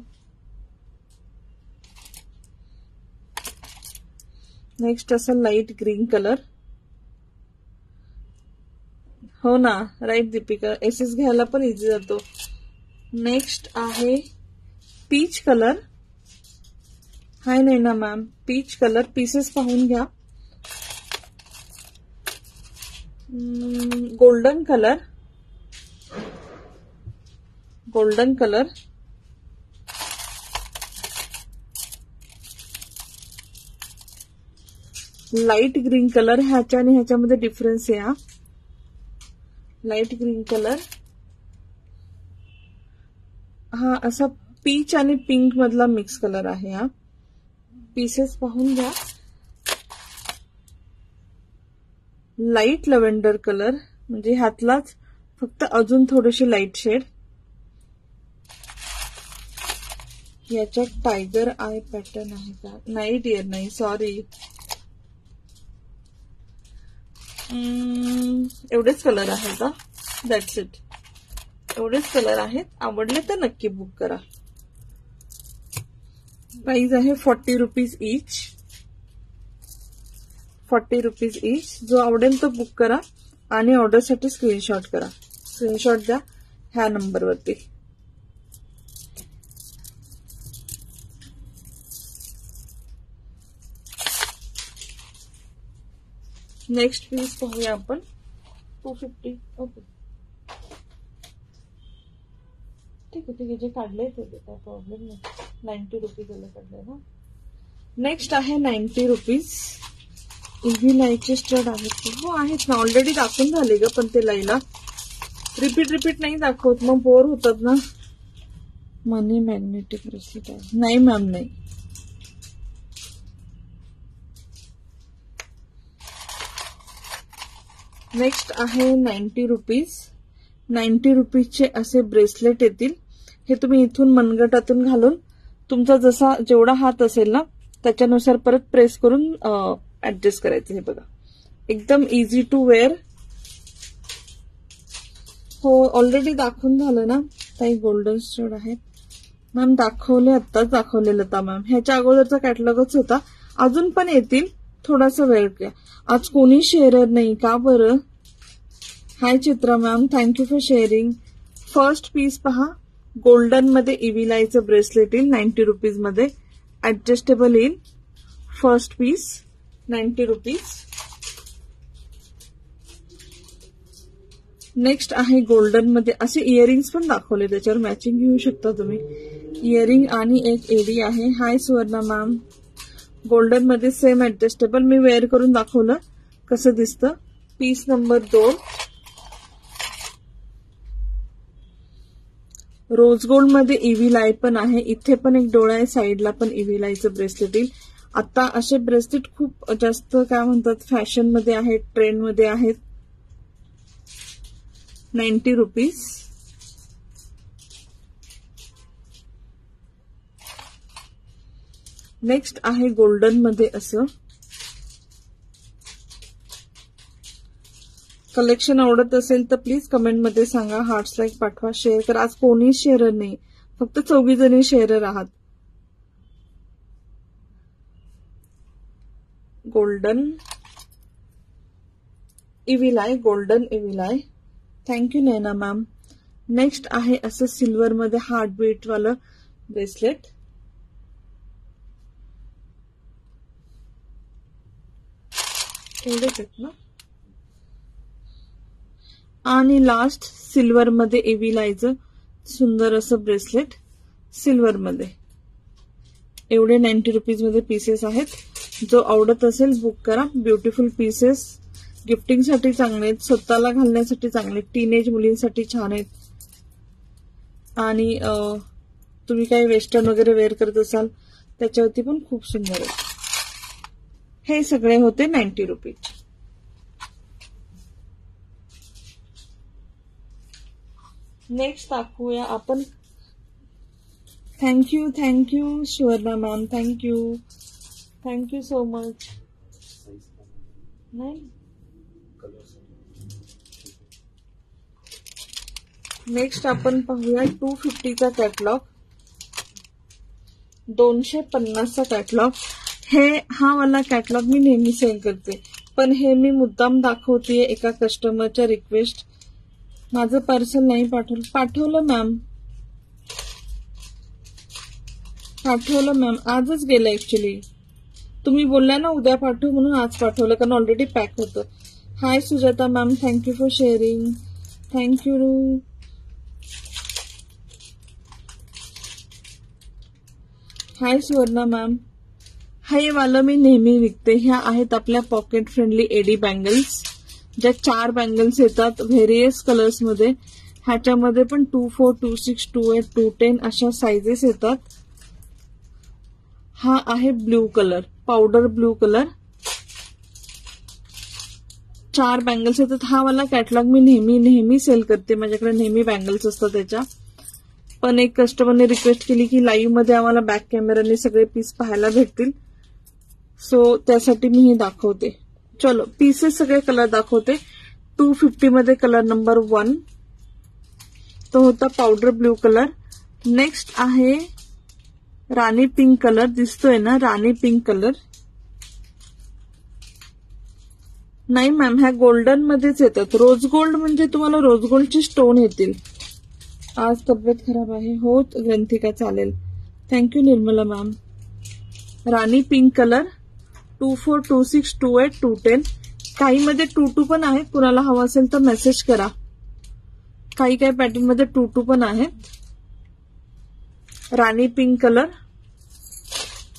नेक्स्ट असा लाईट ग्रीन कलर. हो ना, राईट दीपिका. एसेस घ्यायला पण इझी जातो. नेक्स्ट आहे peach colour. Hi Naina ma'am. Peach colour. Pieces पाहून घ्या. Golden colour, golden colour, light green colour, ह्याच्या आणि ह्याच्यामध्ये डिफरन्स आहे हा. लाईट ग्रीन कलर हा असा पीच आणि पिंक मधला मिक्स कलर आहे हा. पीसेस पाहून घ्या. लाईट लव्हेंडर कलर म्हणजे ह्यातलाच फक्त अजून थोडीशी लाईट शेड. याच्यात टायगर आय पॅटर्न आहे का? नाही डिअर, नाही, सॉरी. एवढेच कलर आहे का? That's it. एवढेच कलर आहेत. आवडले तर नक्की बुक करा. प्राइस आहे 40 रुपीज ईच. 40 rupees each. जो आवडेल तो बुक करा आणि ऑर्डरसाठी स्क्रीनशॉट करा. स्क्रीनशॉट द्या ह्या नंबरवरती. नेक्स्ट पीस पाहूया आपण. 250. ओके, ठीक आहे, ठीक आहे. जे काढले ते काय प्रॉब्लेम नाही. 90 रुपीज आले काढले ना. नेक्स्ट आहे 90 रुपीज. इव्ही लाईचे स्टड आहेत. हो आहेत ना, ऑलरेडी दाखवून झाले ग. पण ते लाईला रिपीट नाही दाखवत, मग बोर होतात ना. मनी मॅग्नेटिक ब्रेसलेट आहे. नाही मॅम, नाही. नेक्स्ट आहे 90 रुपीज. 90 रुपीजचे असे ब्रेसलेट येतील. हे तुम्ही इथून मनगटातून घालून तुमचा जसा जेवढा हात असेल ना त्याच्यानुसार परत प्रेस करून ऍडजस्ट करायचं. हे बघा, एकदम इझी टू वेअर. हो, ऑलरेडी दाखवून झालं ना. काही गोल्डन स्टड आहेत मॅम. दाखवले, आत्ताच दाखवले लता मॅम. ह्याच्या अगोदरचा कॅटलॉगच होता. अजून पण येतील, थोडासा वेळ घ्या. आज कोणी शेअरर नाही का बरं? Hi Chitra ma'am, thank you for sharing. First piece पहा. गोल्डन मध्ये इव्हिलायचं ब्रेसलेट येईल 90 रुपीज मध्ये. ऍडजस्टेबल येईल. First piece 90 rupees. नेक्स्ट आहे गोल्डन मध्ये असे इयरिंग्स पण दाखवले, त्याच्यावर मॅचिंग घेऊ शकता तुम्ही. इयरिंग आणि एक एडी आहे. हाय सुवर्णा मॅम. गोल्डन मध्ये सेम ऍडजस्टेबल. मी वेअर करून दाखवलं कसं दिसतं. Piece number 2. रोज गोल्ड मध्ये इव्हिलाय पण आहे. इथे पण एक डोळा आहे, साईडला पण इव्हिलायचं ब्रेसलेट येईल. आता असे ब्रेसलेट खूप जास्त काय म्हणतात फॅशन मध्ये आहेत, ट्रेंड मध्ये आहेत. 90 रुपीज. नेक्स्ट आहे गोल्डन मध्ये असं. कलेक्शन आवडत असेल तर प्लीज कमेंटमध्ये सांगा. हार्ट्स लाईक पाठवा, शेअर करा. आज कोणी शेअरर नाही, फक्त 4 जणी शेअरर आहात. Golden evil eye, golden evil eye. Thank you Naina ma'am. Next आहे असं सिल्वर मध्ये हार्ट बीट वालं ब्रेसलेट. एवढेच आहेत ना. आणि लास्ट सिल्वर मध्ये इव्हिलायचं सुंदर असं ब्रेसलेट सिल्वर मध्ये. एवढे 90 रुपीज मध्ये पीसेस आहेत. जो आवडत असेल बुक करा. ब्युटिफुल पीसेस, गिफ्टिंग साठी चांगले आहेत, स्वतःला घालण्यासाठी चांगले, टीनेज मुलींसाठी छान आहेत. आणि तुम्ही काही वेस्टर्न वगैरे वेअर करत असाल त्याच्यावरती पण खूप सुंदर आहे. हे सगळे होते 90 रुपीज. नेक्स्ट दाखवूया आपण. Thank you Suvarna ma'am. Thank you so much. नाही, नेक्स्ट आपण पाहूया 250चा कॅटलॉग. 250चा कॅटलॉग. हा वाला कॅटलॉग मी नेहमी सेल करते, पण हे मी मुद्दाम दाखवतेय एका कस्टमरच्या रिक्वेस्ट. माझं पार्सल नाही पाठवलं मॅम. आजच गेलं ऍक्च्युली. तुम्ही बोलल्या ना उद्या पाठवू म्हणून आज पाठवलं, कारण ऑलरेडी पॅक होतं. Hi Sujata ma'am, thank you for sharing. Thank you. Hi Suvarna ma'am. हे वालं मी नेहमी विकते. ह्या आहेत आपल्या पॉकेट फ्रेंडली एडी बँगल्स, ज्या 4 बँगल्स येतात व्हेरियस कलर्स मध्ये. ह्याच्यामध्ये पण 24, 26, 28, 210 अशा साइजेस येतात. हा आहे blue colour, powder blue colour. 4 bangles येतात. हा वाला कॅटलॉग मी नेहमी सेल करते. माझ्याकडे नेहमी बँगल्स असतात त्याच्या. पण एक कस्टमरने रिक्वेस्ट केली की लाईव्ह मध्ये आम्हाला बॅक कॅमेराने सगळे पीस पाहायला भेटतील, सो त्यासाठी मी हे दाखवते. चलो पीसेस सगळे कलर दाखवते. 250 मध्ये कलर नंबर 1 तो होता पावडर ब्ल्यू कलर. नेक्स्ट आहे राणी पिंक कलर. दिसतोय ना राणी पिंक कलर? नाही मॅम, ह्या गोल्डन मध्येच येतात. रोज गोल्ड म्हणजे तुम्हाला रोज गोल्डचे स्टोन येतील. आज तब्येत खराब आहे. हो ग्रंथिका, चालेल. Thank you Nirmala ma'am. Rani pink colour 24, 26, 28, 210. काही मध्ये 22 पण आहेत. कुणाला हवं असेल तर मेसेज करा. काही पॅटर्न मध्ये 22 पण आहेत. राणी पिंक कलर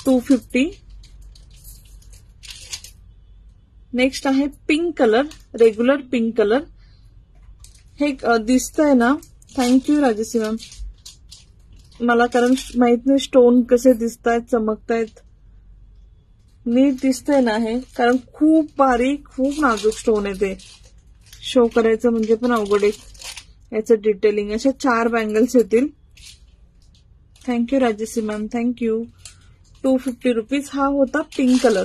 250. नेक्स्ट आहे pink colour, regular pink colour. हे दिसतंय ना? Thank you Rajshri ma'am. मला कारण माहित नाही स्टोन कसे दिसतायत, चमकतायत. नीट दिसतंय ना हे? कारण खूप बारीक, खूप नाजूक स्टोन आहे ते. शो करायचं म्हणजे पण अवघड आहे. याचं डिटेलिंग. अशा 4 बँगल्स येतील. Thank you Rajshri ma'am, thank you. 250 rupees. हा होता पिंक कलर.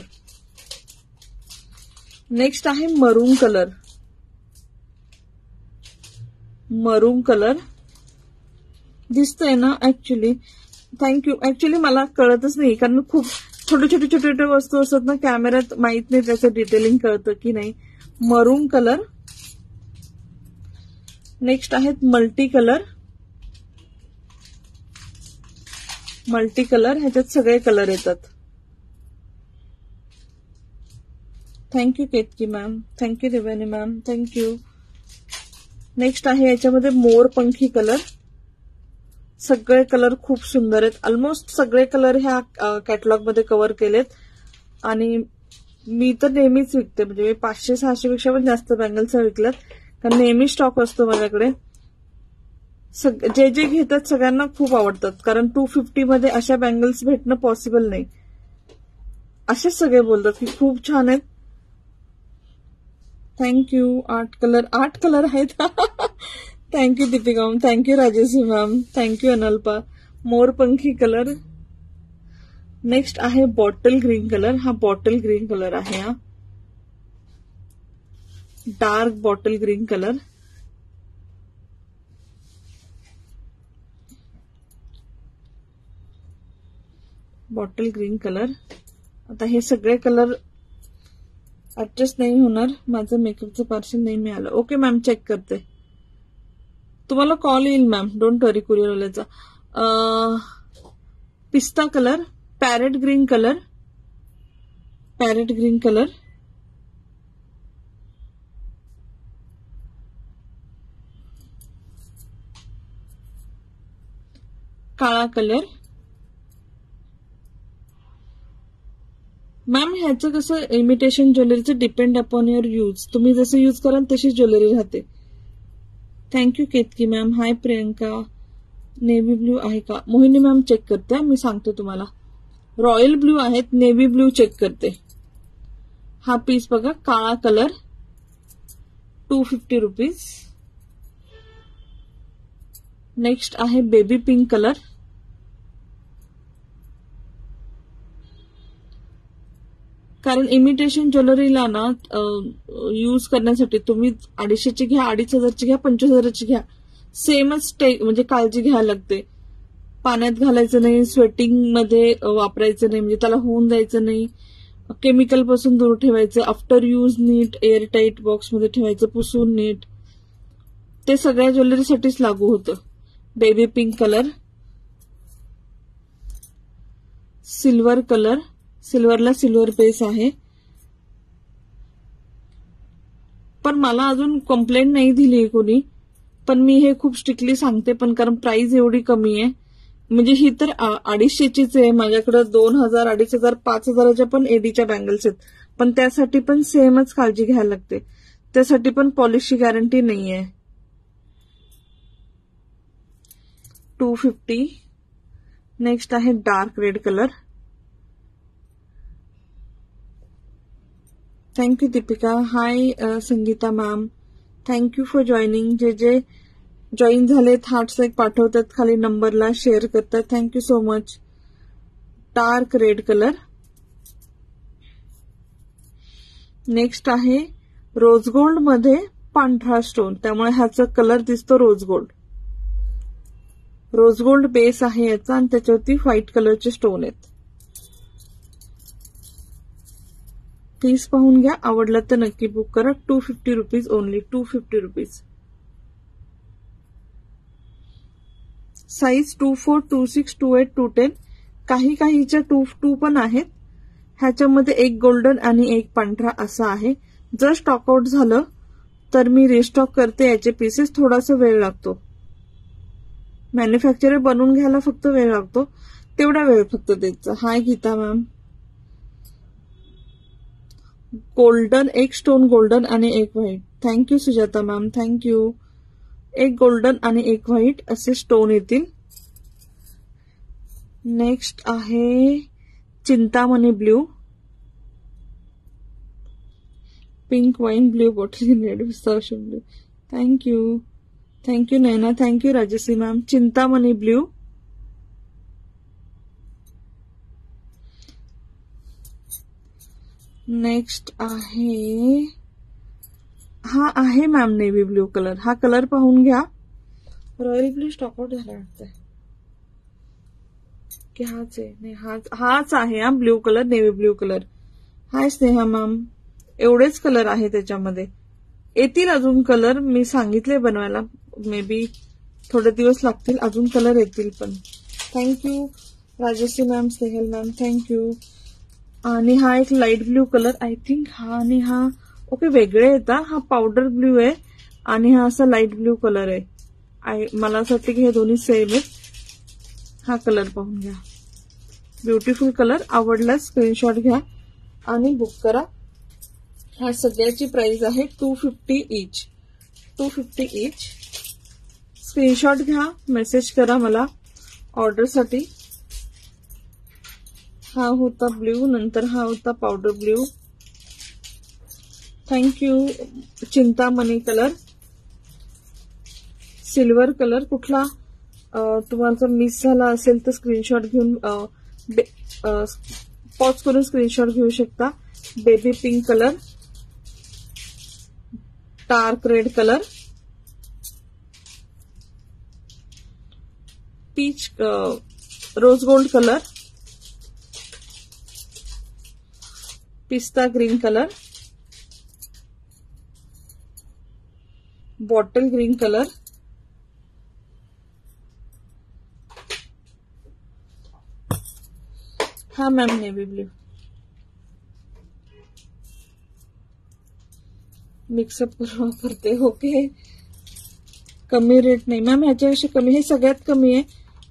नेक्स्ट आहे मरून कलर. मरून कलर दिसतंय ना? Actually thank you. ऍक्च्युली मला कळतच नाही कारण खूप छोटे वस्तू असतात ना, कॅमेऱ्यात माहित नाही त्याचं डिटेलिंग कळतं की नाही. मरून कलर. नेक्स्ट आहेत मल्टी कलर. मल्टी कलर ह्याच्यात सगळे कलर येतात. Thank you Ketaki ma'am, thank you Devani ma'am, thank you. Next आहे याच्यामध्ये मोरपंखी कलर. सगळे कलर खूप सुंदर आहेत. ऑलमोस्ट सगळे कलर ह्या कॅटलॉग मध्ये कव्हर केलेत. आणि मी तर नेहमीच विकते, म्हणजे मी 500-600 पेक्षा पण जास्त बँगल्स विकल्यात, कारण नेहमी स्टॉक असतो माझ्याकडे. जे घेतात सगळ्यांना खूप आवडतात, कारण 250 मध्ये अशा बँगल्स भेटणं पॉसिबल नाही. असेच सगळे बोलतात की खूप छान आहेत. थँक्यू. 8 कलर आहेत. Thank you Deepika ma'am, thank you Rajshree ma'am, thank you Analpa. मोरपंखी कलर. नेक्स्ट आहे बॉटल ग्रीन कलर. हा बॉटल ग्रीन कलर आहे. हा dark bottle green colour. Bottle green colour. आता हे सगळे कलर ऍडजस्ट नाही होणार. माझं मेकअपचं पार्सल नाही मिळालं. ओके मॅम, चेक करते. तुम्हाला कॉल येईल मॅम, डोंट वरी कुरिअरवाल्याचा. पिस्ता colour, parrot green colour, parrot green colour. काळा कलर. मॅम ह्याचं कसं इमिटेशन ज्वेलरीचं डिपेंड अपॉन युअर यूज. तुम्ही जसं यूज कराल तशी ज्वेलरी राहते. Thank you Ketaki ma'am. Hi Priyanka. Navy blue आहे का? मोहिनी मॅम चेक करते, मी सांगते तुम्हाला. रॉयल ब्ल्यू आहेत, नेव्ही ब्ल्यू चेक करते. हा पीस बघा, काळा कलर 250 रुपीज. नेक्स्ट आहे बेबी पिंक कलर. कारण इमिटेशन ज्वेलरीला ना यूज करण्यासाठी तुम्ही 250ची घ्या, 2500ची घ्या, 25,000ची घ्या, सेमच म्हणजे काळजी घ्यायला लागते. पाण्यात घालायचं नाही, स्वेटिंग मध्ये वापरायचं नाही, म्हणजे त्याला होऊन द्यायचं नाही, केमिकल पासून दूर ठेवायचं, आफ्टर यूज नीट एअरटाईट बॉक्समध्ये ठेवायचं, पुसून नीट. ते सगळ्या ज्वेलरीसाठीच लागू होतं. Baby pink colour. Silver colour. सिल्वरला सिल्वर बेस आहे. पण मला अजून कंप्लेंट नाही दिली कोणी, पण मी हे खूप स्ट्रिक्टली सांगते, पण कारण प्राइस एवढी कमी आहे म्हणजे ही तर 250चीच आहे. माझ्याकडे 2000, 2500, 5000च्या पण एडीच्या बँगल्स आहेत, पण त्यासाठी पण सेमच काळजी घ्यायला लागते. त्यासाठी पण पॉलिशची गॅरंटी नाहीये. 250. नेक्स्ट आहे dark red colour. Thank you Deepika. High Sangeeta ma'am, thank you for joining. जे जॉईन झालेत हार्ट्स लाईक पाठवतात, खाली नंबरला शेअर करतात. Thank you so much. Dark red colour. Next आहे रोज गोल्ड मध्ये पांढरा स्टोन, त्यामुळे ह्याचा कलर दिसतो rose gold. Rose gold base आहे याचा आणि त्याच्यावरती व्हाईट कलरचे स्टोन आहेत. पीस पाहून घ्या, आवडलं तर नक्की बुक करा. 250 रुपीज ओनली. 250 रुपीज. साईज 24, 26, 28, 210. काहीच्या 2 पण आहेत. ह्याच्यामध्ये एक गोल्डन आणि एक पांढरा असा आहे. जर स्टॉक आउट झालं तर मी रिस्टॉक करते याचे पीसेस. थोडासा वेळ लागतो, मॅन्युफॅक्चरर बनवून घ्यायला फक्त वेळ लागतो, तेवढा वेळ फक्त द्यायचा. Hi Geeta ma'am. गोल्डन, एक स्टोन गोल्डन आणि एक white. Thank you Sujata ma'am, thank you. एक गोल्डन आणि एक व्हाईट असे स्टोन येतील. नेक्स्ट आहे Chintamani blue, pink wine blue, bottle red, विस्तार blue. Thank you. Thank you Naina, thank you Rajshri ma'am. Chintamani blue. Next आहे, हा आहे मॅम नेव्ही ब्ल्यू कलर. हा कलर पाहून घ्या. रॉयल ब्ल्यू स्टॉक आउट झाला वाटतंय की हाच आहे? नाही, हाच आहे हा blue colour, navy blue colour. Hi Sneha ma'am. एवढेच कलर आहे त्याच्यामध्ये. येतील अजून कलर, मी सांगितले बनवायला. मे बी थोडे दिवस लागतील, अजून कलर येतील पण. Thank you Rajshri ma'am, Snehal ma'am, thank you. आणि हा एक light blue colour I think. हा आणि हा ओके वेगळे येतात. हा पावडर ब्ल्यू आहे आणि हा असा लाईट ब्ल्यू कलर आहे. मला असं वाटतं की हे दोन्ही सेम आहेत. हा कलर पाहून घ्या, ब्युटिफुल कलर. आवडल्यास स्क्रीनशॉट घ्या आणि बुक करा. ह्या सगळ्याची प्राइस आहे 250 इच. 250 इच. स्क्रीनशॉट घ्या, मेसेज करा मला ऑर्डरसाठी. हा होता ब्ल्यू, नंतर हा होता powder blue. Thank you. Chintamani colour, silver colour. कुठला तुम्हाला मिस झाला असेल तर स्क्रीनशॉट घेऊन पॉज करून स्क्रीनशॉट घेऊ शकता. Baby pink colour, dark red colour, peach rose gold colour, पिस्ता green colour, bottle green colour, हा मॅम नेव्ही ब्ल्यू. मिक्सअप करून वापरते. ओके, कमी रेट नाही मॅम, ह्याच्यापेक्षा कमी. हे सगळ्यात कमी आहे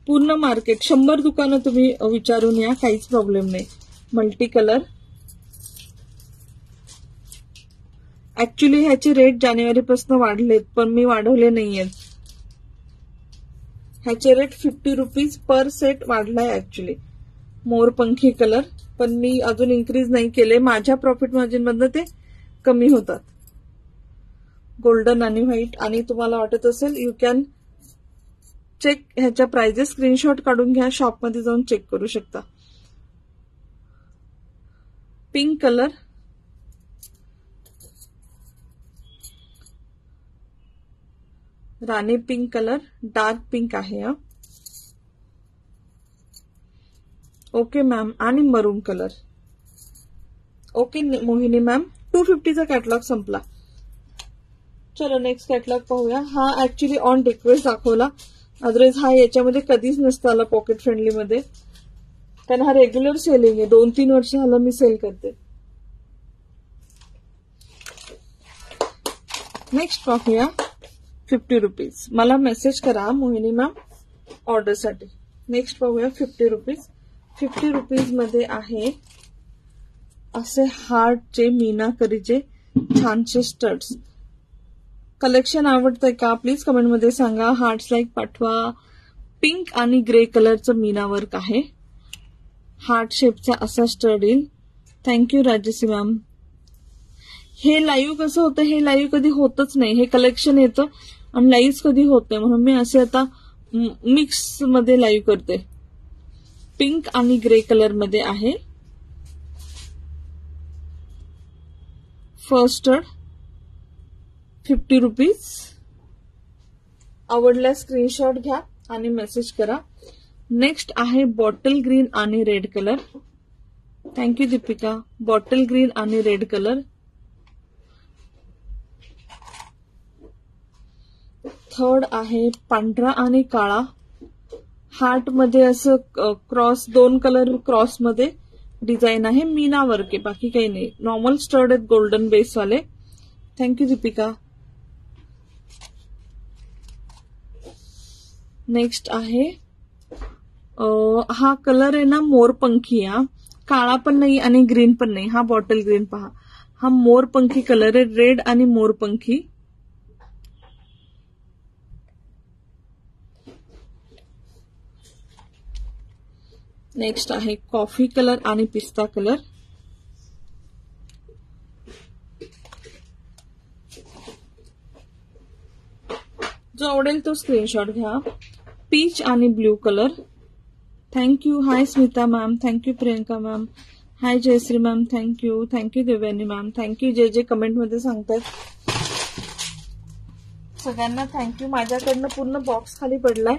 पूर्ण मार्केट. 100 दुकानं तुम्ही विचारून या, काहीच प्रॉब्लेम नाही. Multi colour. ऍक्च्युली ह्याचे रेट जानेवारीपासून वाढलेत, पण मी वाढवले नाहीयेत. ह्याचे रेट 50 रुपीज पर सेट वाढलाय ऍक्च्युली. मोरपंखी कलर, पण मी अजून इन्क्रीज नाही केले. माझ्या प्रॉफिट मार्जिन मधनं ते कमी होतात. गोल्डन आणि व्हाईट. आणि तुम्हाला वाटत असेल यू कॅन चेक ह्याच्या प्राइजेस. स्क्रीनशॉट काढून घ्या, शॉपमध्ये जाऊन चेक करू शकता. पिंक कलर, राणी पिंक कलर, डार्क पिंक आहे हा. Okay ma'am. आणि मरून कलर. ओके मोहिनी मॅम. 250चा कॅटलॉग संपला. चलो नेक्स्ट कॅटलॉग पाहूया. हा ऍक्च्युली ऑन रिक्वेस्ट दाखवला, अदरवाईज हा याच्यामध्ये कधीच नसता आला पॉकेट फ्रेंडली मध्ये, कारण हा रेग्युलर सेलिंग आहे. 2-3 वर्ष झालं मी सेल करते. नेक्स्ट पाहूया 50 रुपीज. मला मेसेज करा मोहिनी मॅम ऑर्डरसाठी. नेक्स्ट पाहूया 50 रुपीज. 50 रुपीज मध्ये आहे असे हार्टचे मीनाकरीचे छानसे स्टड्स. कलेक्शन आवडतंय का प्लीज कमेंट मध्ये सांगा. हार्ट्स लाईक पाठवा. पिंक आणि ग्रे कलरचं मीना वर्क आहे. हार्ट शेपचा असा स्टड येईल. थँक्यू राजसी मॅम. हे लाईव्ह कसं होतं, हे लाईव्ह कधी होतच नाही. हे कलेक्शन येतं आणि लाईव्ह कधी होत नाही, म्हणून मी असे आता मिक्स मध्ये लाईव्ह करते. पिंक आणि ग्रे कलर मध्ये आहे. First stud 50 rupees. आवडल्यास स्क्रीनशॉट घ्या आणि मेसेज करा. नेक्स्ट आहे बॉटल ग्रीन आणि red colour. Thank you Deepika. Bottle green आणि रेड कलर. थर्ड आहे पांढरा आणि काळा. हार्ट मध्ये असं क्रॉस, 2 कलर क्रॉस मध्ये डिझाईन आहे. मीना वर्क आहे, बाकी काही नाही. नॉर्मल स्टड आहेत गोल्डन बेस वाले. थँक्यू दीपिका. नेक्स्ट आहे हा कलर आहे ना मोरपंखी. हा काळा पण नाही आणि ग्रीन पण नाही. हा बॉटल ग्रीन पहा. हा मोरपंखी कलर आहे. रेड आणि मोरपंखी. नेक्स्ट आहे कॉफी कलर आणि पिस्ता कलर. जो आवडेल तो स्क्रीनशॉट घ्या. पीच आणि blue colour. Thank you. Hi Smita ma'am. Thank you Priyanka ma'am. Hi Jayashri ma'am. Thank you. Thank you Devyani ma'am. Thank you जे कमेंट मध्ये सांगतात. सगळ्यांना थँक्यू. माझ्याकडनं पूर्ण बॉक्स खाली पडलाय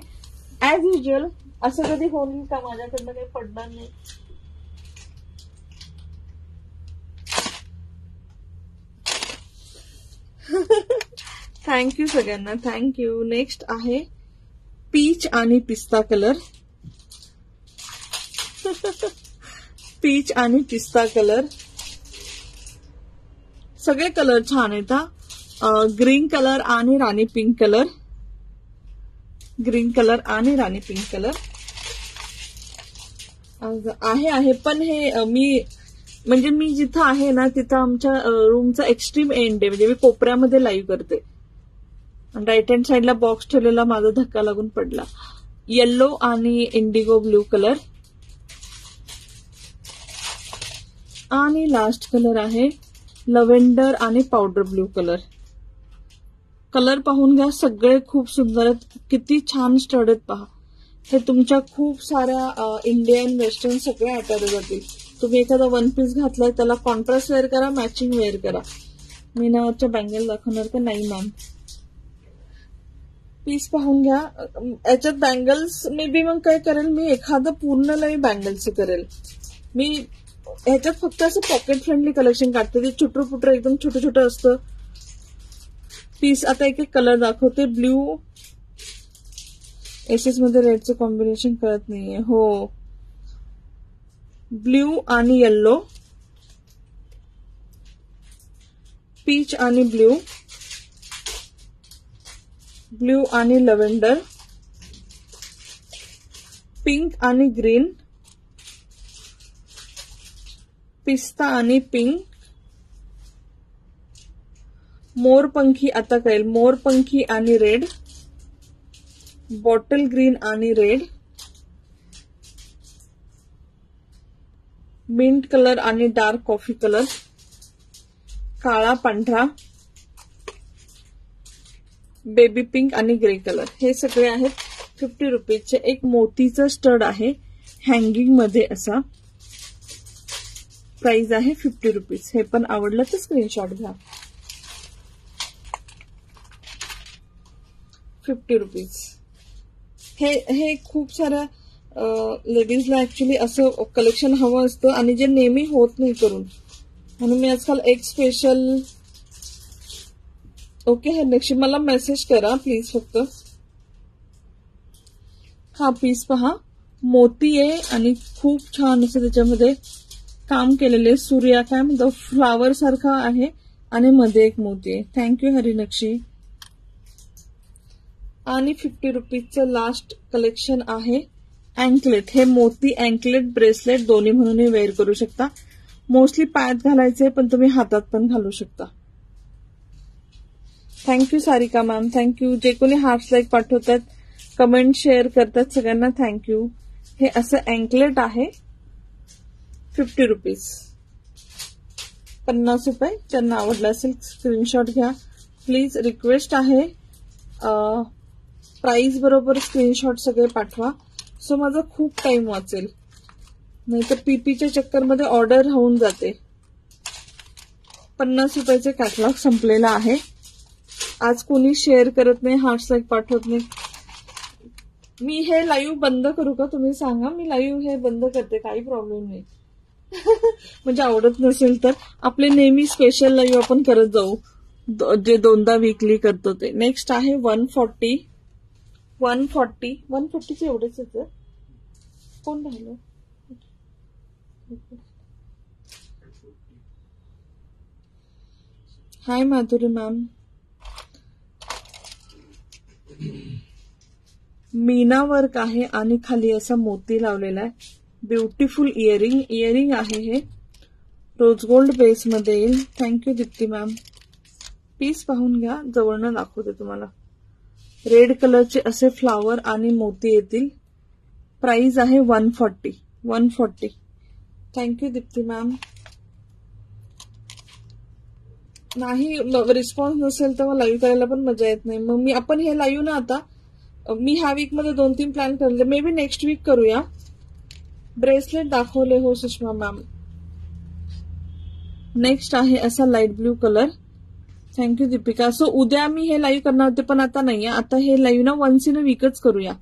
ऍज युजल. असं कधी होईल का माझ्याकडनं काही पडणार नाही. थँक्यू सगळ्यांना. थँक्यू. नेक्स्ट आहे पीच आणि पिस्ता कलर. पीच आणि पिस्ता कलर. सगळे कलर छान आहेत. ग्रीन कलर आणि राणी पिंक कलर. ग्रीन कलर आणि राणी पिंक कलर आहे. पण हे मी जिथं आहे ना तिथं आमच्या रूमचा एक्स्ट्रीम एंड आहे. म्हणजे मी कोपऱ्यामध्ये लाईव्ह करते. राईट हँड साईडला बॉक्स ठेवलेला माझा धक्का लागून पडला. येल्लो आणि इंडिगो ब्ल्यू कलर. आणि लास्ट कलर आहे लव्हेंडर आणि पावडर ब्ल्यू कलर. कलर पाहून घ्या. सगळे खूप सुंदर आहेत. किती छान स्टड आहेत पहा. हे तुमच्या खूप साऱ्या इंडियन वेस्टर्न सगळ्या अटॅच जातील. तुम्ही एखादा वन पीस घातलाय त्याला कॉन्ट्रास्ट वेअर करा, मॅचिंग वेअर करा. मीनाच्या बँगल दाखवणार का? नाही मॅम. पीस पाहून घ्या. याच्यात बँगल्स मे बी मग काय करेल मी, एखादं पूर्ण लाईव्ह बँगल्स करेल मी. ह्याच्यात फक्त असं पॉकेट फ्रेंडली कलेक्शन काढते. ते छुटरपुटर एकदम छोटं छोटं असतं. पीस आता एक एक कलर दाखवते. ब्ल्यू एसेस मध्ये रेडचं कॉम्बिनेशन कळत नाहीये. हो, ब्ल्यू आणि येल्लो. पीच आणि ब्ल्यू. ब्ल्यू आणि लव्हेंडर. पिंक आणि ग्रीन. पिस्ता आणि पिंक. मोरपंखी आता कळेल. मोरपंखी आणि रेड. बॉटल ग्रीन आणि रेड. मिंट कलर आणि डार्क कॉफी कलर. काळा पांढरा. बेबी पिंक आणि ग्रे कलर. हे सगळे आहेत 50 रुपीजचे. एक मोतीचं स्टड आहे हँगिंग मध्ये असा. प्राइस आहे 50 रुपीज. हे पण आवडलं तर स्क्रीनशॉट घ्या. 50 रुपीज. हे खूप साऱ्या लेडीजला ऍक्च्युली असं कलेक्शन हवं असतं आणि जे नेहमी होत नाही करून, म्हणून मी आजकाल एक स्पेशल. ओके हरनेक्षी, मला मेसेज करा प्लीज फक्त. हा पीस पहा. मोती आहे आणि खूप छान असं त्याच्यामध्ये काम केलेले. सूर्या काय म्हणतो, फ्लावर सारखा आहे आणि मध्ये एक मोती आहे. थँक्यू हरिनक्षी. आणि 50 रुपीजचं लास्ट कलेक्शन आहे अँकलेट, हे मोती अँकलेट ब्रेसलेट दोन्ही म्हणून वेअर करू शकता. मोस्टली पायात घालायचे पण तुम्ही हातात पण घालू शकता. Thank you Sarika ma'am, thank you. जे कोणी हार्ट्स लाईक पाठवतात, कमेंट शेअर करतात, सगळ्यांना थँक्यू. हे असं अँकलेट आहे, 50 रुपीज, 50 रुपये. ज्यांना आवडलं असेल स्क्रीनशॉट घ्या प्लीज. रिक्वेस्ट आहे प्राइस बरोबर स्क्रीनशॉट सगळे पाठवा, सो माझा खूप टाइम वाचेल, नाही तर पीपीच्या चक्करमध्ये ऑर्डर होऊन जाते. 50 रुपयाचे कॅटलॉग संपलेला आहे. आज कोणी शेअर करत नाही, हार्ट्स लाईक पाठवत नाही. मी हे लाईव्ह बंद करू का, तुम्ही सांगा. मी लाईव्ह हे बंद करते, काही प्रॉब्लेम नाही. म्हणजे आवडत नसेल तर आपले नेहमी स्पेशल लाईव्ह आपण करत जाऊ, जे 2दा वीकली करतो ते. नेक्स्ट आहे 140. 140चे एवढेच आहेत. कोण राहिलं? हाय माधुरी मॅम. मीना वर्क आहे आणि खाली असा मोती लावलेला आहे. ब्युटिफुल इयरिंग आहे. हे रोज गोल्ड बेस मध्ये येईल. Thank you Deepti ma'am. पीस पाहून घ्या, जवळनं दाखवते तुम्हाला. रेड कलरचे असे फ्लावर आणि मोती येतील. प्राइस आहे 140. Thank you Deepti ma'am. नाही रिस्पॉन्स नसेल तर मग लाईव्ह करायला पण मजा येत नाही. मग आपण हे लाईव्ह ना आता मी ह्या वीक मध्ये 2-3 प्लॅन करले, मे बी नेक्स्ट वीक करूया. ब्रेसलेट दाखवले हो सुषमा मॅम. नेक्स्ट आहे असा light blue colour. Thank you Deepika. So उद्या मी हे लाईव्ह करणार होते पण आता नाहीये. आता हे लाईव्ह ना वन्स इन अ वीकच करूया.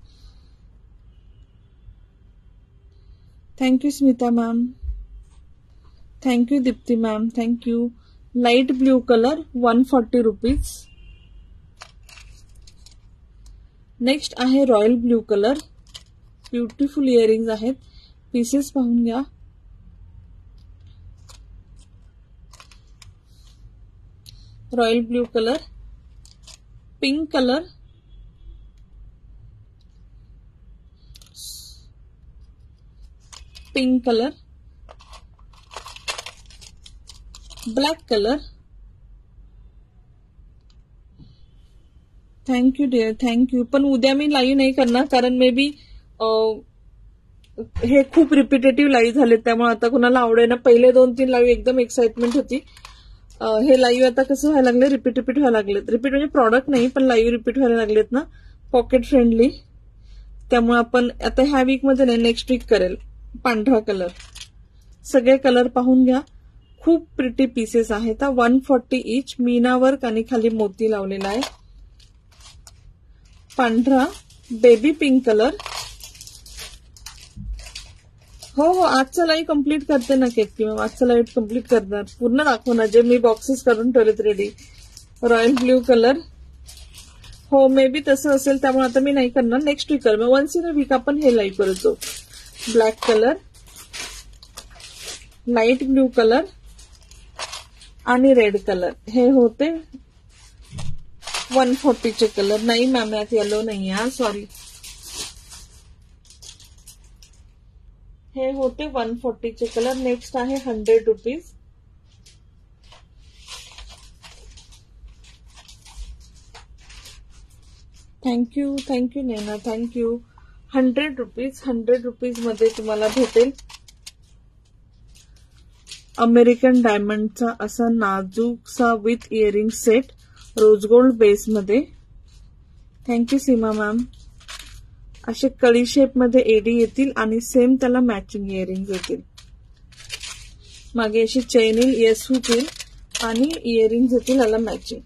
Thank you Smita ma'am. Thank you Deepti ma'am. Thank you. Light blue colour 140 rupees. Next आहे royal blue colour. Beautiful earrings आहेत. पीसेस पाहून घ्या. Royal blue colour, pink colour, black colour. Thank you dear, thank you. पण उद्या मी लाईव्ह नाही करणार कारण मे बी हे खूप रिपिटेटिव्ह लाईव्ह झाले, त्यामुळे आता कुणाला आवडेल ना. पहिले 2-3 लाईव्ह एकदम एक्साइटमेंट होती. हे लाईव्ह आता कसं व्हायला लागले, रिपीट व्हायला लागलेत. रिपीट म्हणजे प्रॉडक्ट नाही पण लाईव्ह रिपीट व्हायला लागलेत ना, पॉकेट फ्रेंडली. त्यामुळे आपण आता ह्या वीक मध्ये नाही, नेक्स्ट वीक करेल. पांढरा कलर. सगळे कलर पाहून घ्या. खूप प्रिटी पीसेस आहेत. 140 ईच. मीना वर्क आणि खाली मोती लावलेला आहे. पांढरा, बेबी पिंक कलर. हो आजचा लाईव्ह कम्प्लीट करते ना केतकी मॅम. आजचा लाईव्ह कम्प्लीट करणार, पूर्ण दाखवणार जे मी बॉक्सेस करून ठेवलेत रेडी. Royal blue colour. हो मे बी तसं असेल, त्यामुळे आता मी नाही करणार, नेक्स्ट वीक कर. वन्स इन अ वीक आपण हे लाईव्ह करतो. Black colour, light blue colour आणि रेड कलर. हे होते 140चे कलर. नाही मॅम यात येलो नाही आहे, सॉरी. हे होते 140चे कलर. नेक्स्ट आहे 100 rupees. Thank you Naina, thank you. 100 rupees. 100 rupees मध्ये तुम्हाला भेटेल अमेरिकन डायमंडचा असा नाजूकसा with earring set, rose gold base मध्ये. Thank you Seema ma'am. असे कळी शेप मध्ये एडी येतील आणि सेम त्याला मॅचिंग इयरिंग येतील. मागे अशी चेन येईल, येस हुक येईल आणि इयरिंग येतील याला मॅचिंग.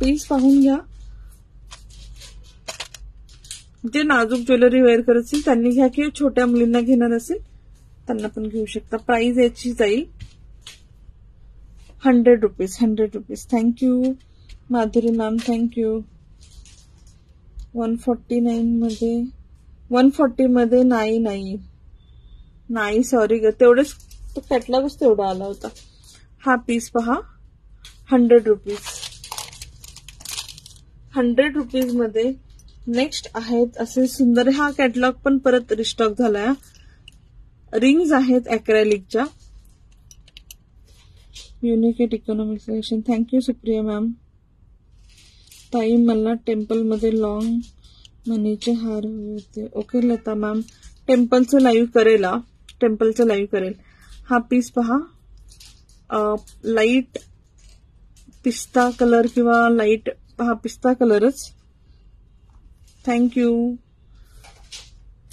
पीस पाहून घ्या. जे नाजूक ज्वेलरी वेअर करत असेल त्यांनी घ्या, किंवा छोट्या मुलींना घेणार असेल त्यांना पण घेऊ शकता. प्राइस याची जाईल 100 rupees. 100 rupees. Thank you Madhuri ma'am, thank you. 149 मध्ये, 140 मध्ये नाही सॉरी ग, तेवढेच तो कॅटलॉगच तेवढा आला होता. हा पीस पहा, 100 रुपीज. 100 रुपीज मध्ये नेक्स्ट आहेत असे सुंदर, हा कॅटलॉग पण परत रिस्टॉक झालाय. रिंग्स आहेत अॅक्रेलिकच्या. युनिकेट economic selection. Thank you Supriya ma'am. ताई मला टेम्पल मध्ये लॉंग मनीचे हार हवे होते. ओके लता मॅम, टेम्पलचं लाईव्ह करेल. टेम्पलचं लाईव्ह करेल. हा पीस पहा, लाईट पिस्ता कलर किंवा लाईट, हा पिस्ता कलरच. थँक्यू.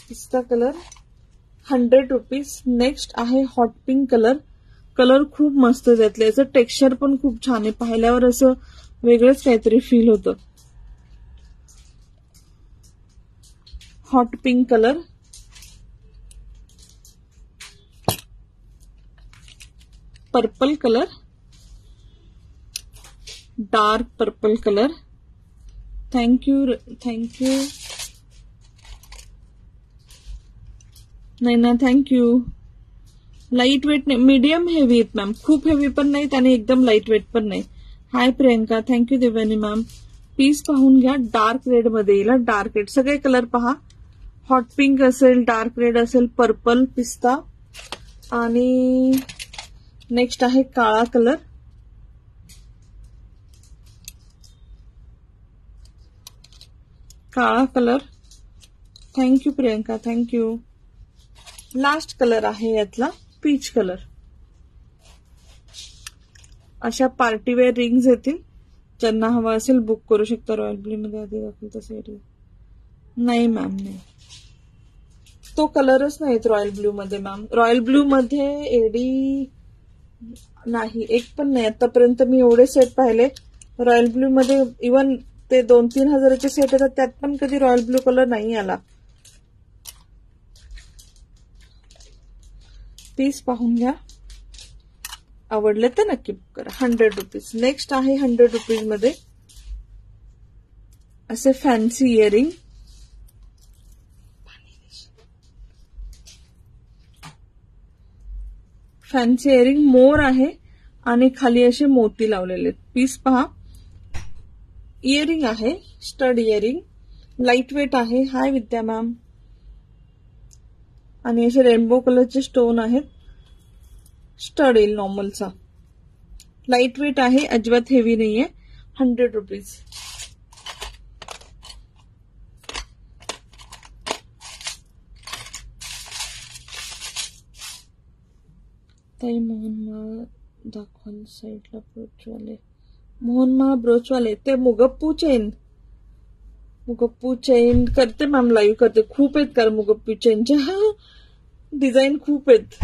पिस्ता कलर 100 रुपीज. नेक्स्ट आहे हॉट पिंक कलर. कलर खूप मस्त त्यातले, याचं टेक्स्चर पण खूप छान आहे. पाहिल्यावर असं वेगळंच काहीतरी फील होतं. Hot pink colour. Purple colour, dark purple colour. Thank you thank you Naina, thank you. Light weight नाही, मीडियम हेवी आहेत मॅम. खूप हेवी पण नाहीत आणि एकदम लाईट वेट पण नाही. Hi Priyanka, thank you Devani ma'am. Piece पाहून घ्या, डार्क रेड मध्ये येईल. डार्क रेड सगळे कलर पहा. हॉट पिंक असेल, डार्क रेड असेल, पर्पल, पिस्ता आणि नेक्स्ट आहे काळा कलर. काळा colour. Thank you Priyanka, thank you. Last colour आहे यातला पीच कलर. अशा पार्टीवेअर रिंग्स येतील. ज्यांना हवा असेल बुक करू शकता. रॉयल ब्ल्यू मध्ये आधी दाखवलं तसं एरिया नाही मॅम, नाही तो कलरच नाहीत रॉयल ब्ल्यू मध्ये मॅम. रॉयल ब्ल्यू मध्ये एडी नाही, एक पण नाही. आतापर्यंत मी एवढे सेट पाहिले रॉयल ब्ल्यू मध्ये. इवन ते 2-3 हजाराचे सेट येतात त्यात पण कधी रॉयल ब्ल्यू कलर नाही आला. पीस पाहून घ्या, आवडले तर नक्की बुक करा. 100 रुपीज. नेक्स्ट आहे 100 रुपीज मध्ये असे फॅन्सी इयरिंग. फॅन्सी इयरिंग मोर आहे आणि खाली असे मोती लावलेले. पीस पहा. इयरिंग आहे, स्टड इयरिंग. लाईट वेट आहे. हाय विद्या मॅम. आणि असे रेनबो कलरचे स्टोन आहेत. स्टड येईल नॉर्मलचा. लाईट वेट आहे, अजिबात हेवी नाहीये. 100 रुपीज. ताई मोहनमाळ दाखवाल साईडला ब्रोचवाले. मोहनमाळ ब्रोचवाले ते मुगप्पू चेन. मुगप्पू चेन करते मॅम, लाईव्ह करते. खूप आहेत का मुगप्पू चेनच्या डिझाईन खूप आहेत.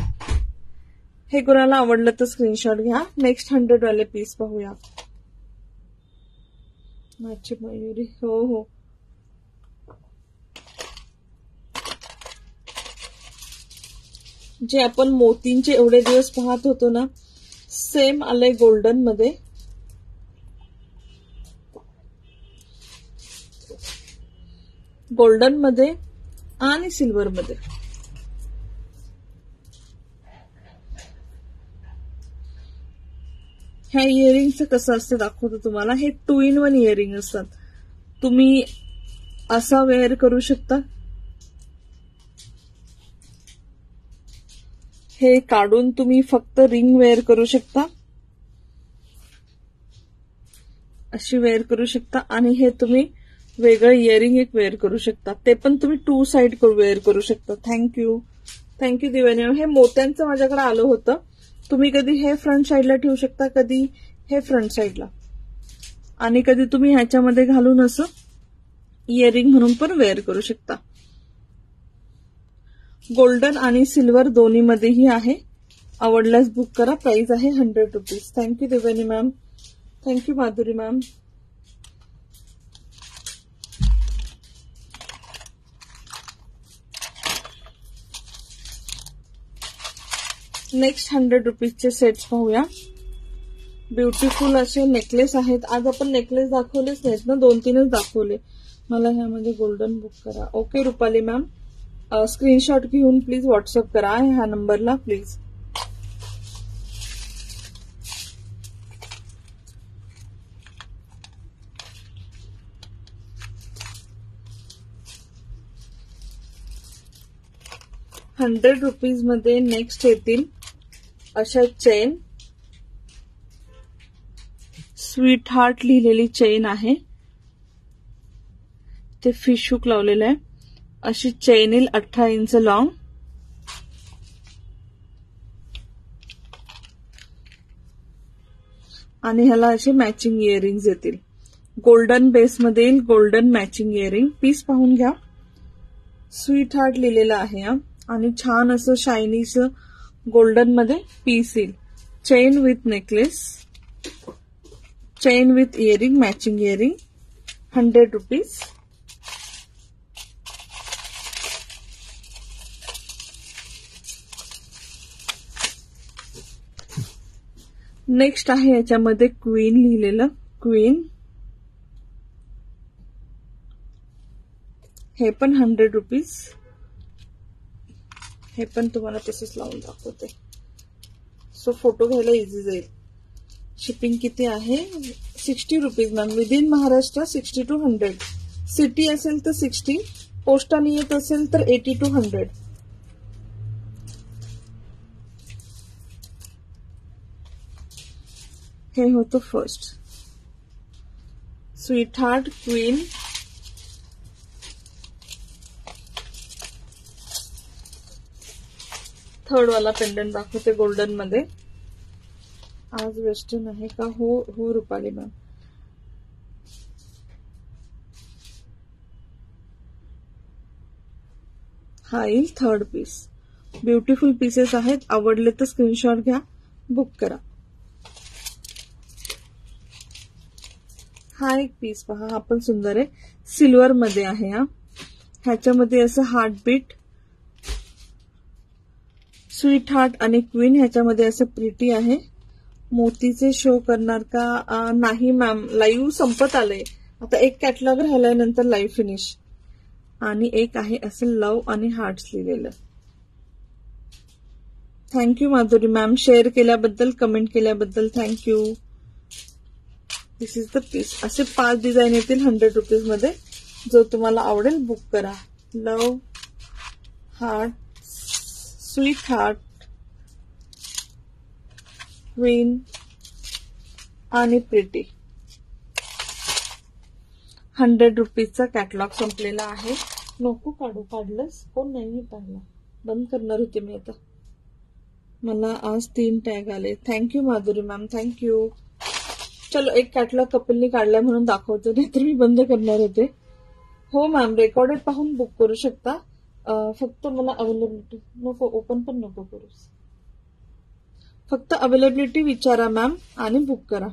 हे कोणाला आवडलं तर स्क्रीनशॉट घ्या. नेक्स्ट 100 वाले पीस पाहूया. माझी मयुरी. हो हो, जे आपण मोतींचे एवढे दिवस पाहत होतो ना, सेम आलंय गोल्डन मध्ये. गोल्डन मध्ये आणि सिल्वर मध्ये. ह्या इयरिंगचं कसं असतं दाखवतो तुम्हाला. हे 2 in 1 इयरिंग असतात. तुम्ही असा वेअर करू शकता. हे काढून तुम्ही फक्त रिंग वेअर करू शकता. अशी वेअर करू शकता. आणि हे तुम्ही वेगळं इयरिंग एक वेअर करू शकता. ते पण तुम्ही 2 साइड वेअर करू शकता. थँक्यू. थँक्यू दिवानी. हे मोत्यांचं माझ्याकडे आलं होतं. तुम्ही कधी हे फ्रंट साइडला ठेवू शकता, कधी हे फ्रंट साइडला, आणि कधी तुम्ही ह्याच्यामध्ये घालून असं इयरिंग म्हणून पण वेअर करू शकता. गोल्डन आणि सिल्वर दोन्ही मध्येही आहे. आवडल्यास बुक करा. प्राइस आहे 100 rupees. Thank you Devani ma'am. Thank you Madhuri ma'am. Next 100 रुपीजचे सेट्स पाहूया. ब्युटिफुल असे नेकलेस आहेत. आज आपण नेकलेस दाखवलेच नाहीत ना, 2-3च दाखवले. मला ह्यामध्ये गोल्डन बुक करा. Okay Rupali ma'am. स्क्रीनशॉट घेऊन प्लीज व्हॉट्सअप करा ह्या नंबरला प्लीज. 100 रुपीज मध्ये नेक्स्ट येतील अशा चेन. स्वीट हार्ट लिहिलेली चेन आहे, ते फिश हुक लावलेलं आहे. अशी चेन येईल 18 इंच लॉंग. आणि ह्याला असे मॅचिंग इयरिंग्स येतील. गोल्डन बेस मध्ये येईल, गोल्डन मॅचिंग इयरिंग. पीस पाहून घ्या. स्वीट हार्ट लिहिलेलं आहे आणि छान असं शायनीच गोल्डन मध्ये पीस येईल. Chain with necklace, chain with earring, matching earring. 100 rupees. Next आहे याच्यामध्ये क्वीन लिहिलेलं, क्वीन. हे पण 100 रुपीज. हे पण तुम्हाला तसंच लावून दाखवते, सो फोटो घ्यायला इझी जाईल. शिपिंग किती आहे? 60 rupees ma'am. With in Maharashtra 60 to 100. City असेल तर 60, पोस्टाने येत असेल तर 80 to 100. हे होतं first. Sweet heart, queen. Third वाला पेंडंट दाखवते गोल्डन मध्ये. आज वेस्टर्न आहे का? हो रुपाली मॅम. हा येईल थर्ड पीस. ब्युटिफुल पीसेस आहेत. आवडले तर स्क्रीनशॉट घ्या, बुक करा. हा एक पीस पहा, हा पण सुंदर आहे. सिल्वर मध्ये आहे हा. ह्याच्यामध्ये असं हार्टबीट, स्वीट हार्ट आणि क्वीन ह्याच्यामध्ये असं प्रिटी आहे. मोतीचे शो करणार का? नाही मॅम, लाईव्ह संपत आलंय. आता एक कॅटलॉग राहिलाय, नंतर लाईव्ह फिनिश. आणि एक आहे असं लव्ह आणि हार्ट्स लिहिलेलं. थँक्यू माधुरी मॅम, शेअर केल्याबद्दल, कमेंट केल्याबद्दल thank you. This is the piece. असे 5 डिझाईन येतील 100 रुपीज मध्ये. जो तुम्हाला आवडेल बुक करा. Love, heart, sweet heart, queen आणि प्रिटी. 100 रुपीजचा कॅटलॉग संपलेला आहे. नको काढू. काढलंस? कोण नाही मी पाहिला. बंद करणार होते मी आता. मला आज 3 टॅग आले. Thank you Madhuri ma'am, thank you. चलो एक कॅटलॉग कपिलनी काढलाय म्हणून दाखवतो, नाहीतर मी बंद करणार होते. हो मॅम, रेकॉर्डेड पाहून बुक करू शकता. फक्त मला अवेलेबिलिटी नको, ओपन पण नको करूस. फक्त अवेलेबिलिटी विचारा मॅम आणि बुक करा.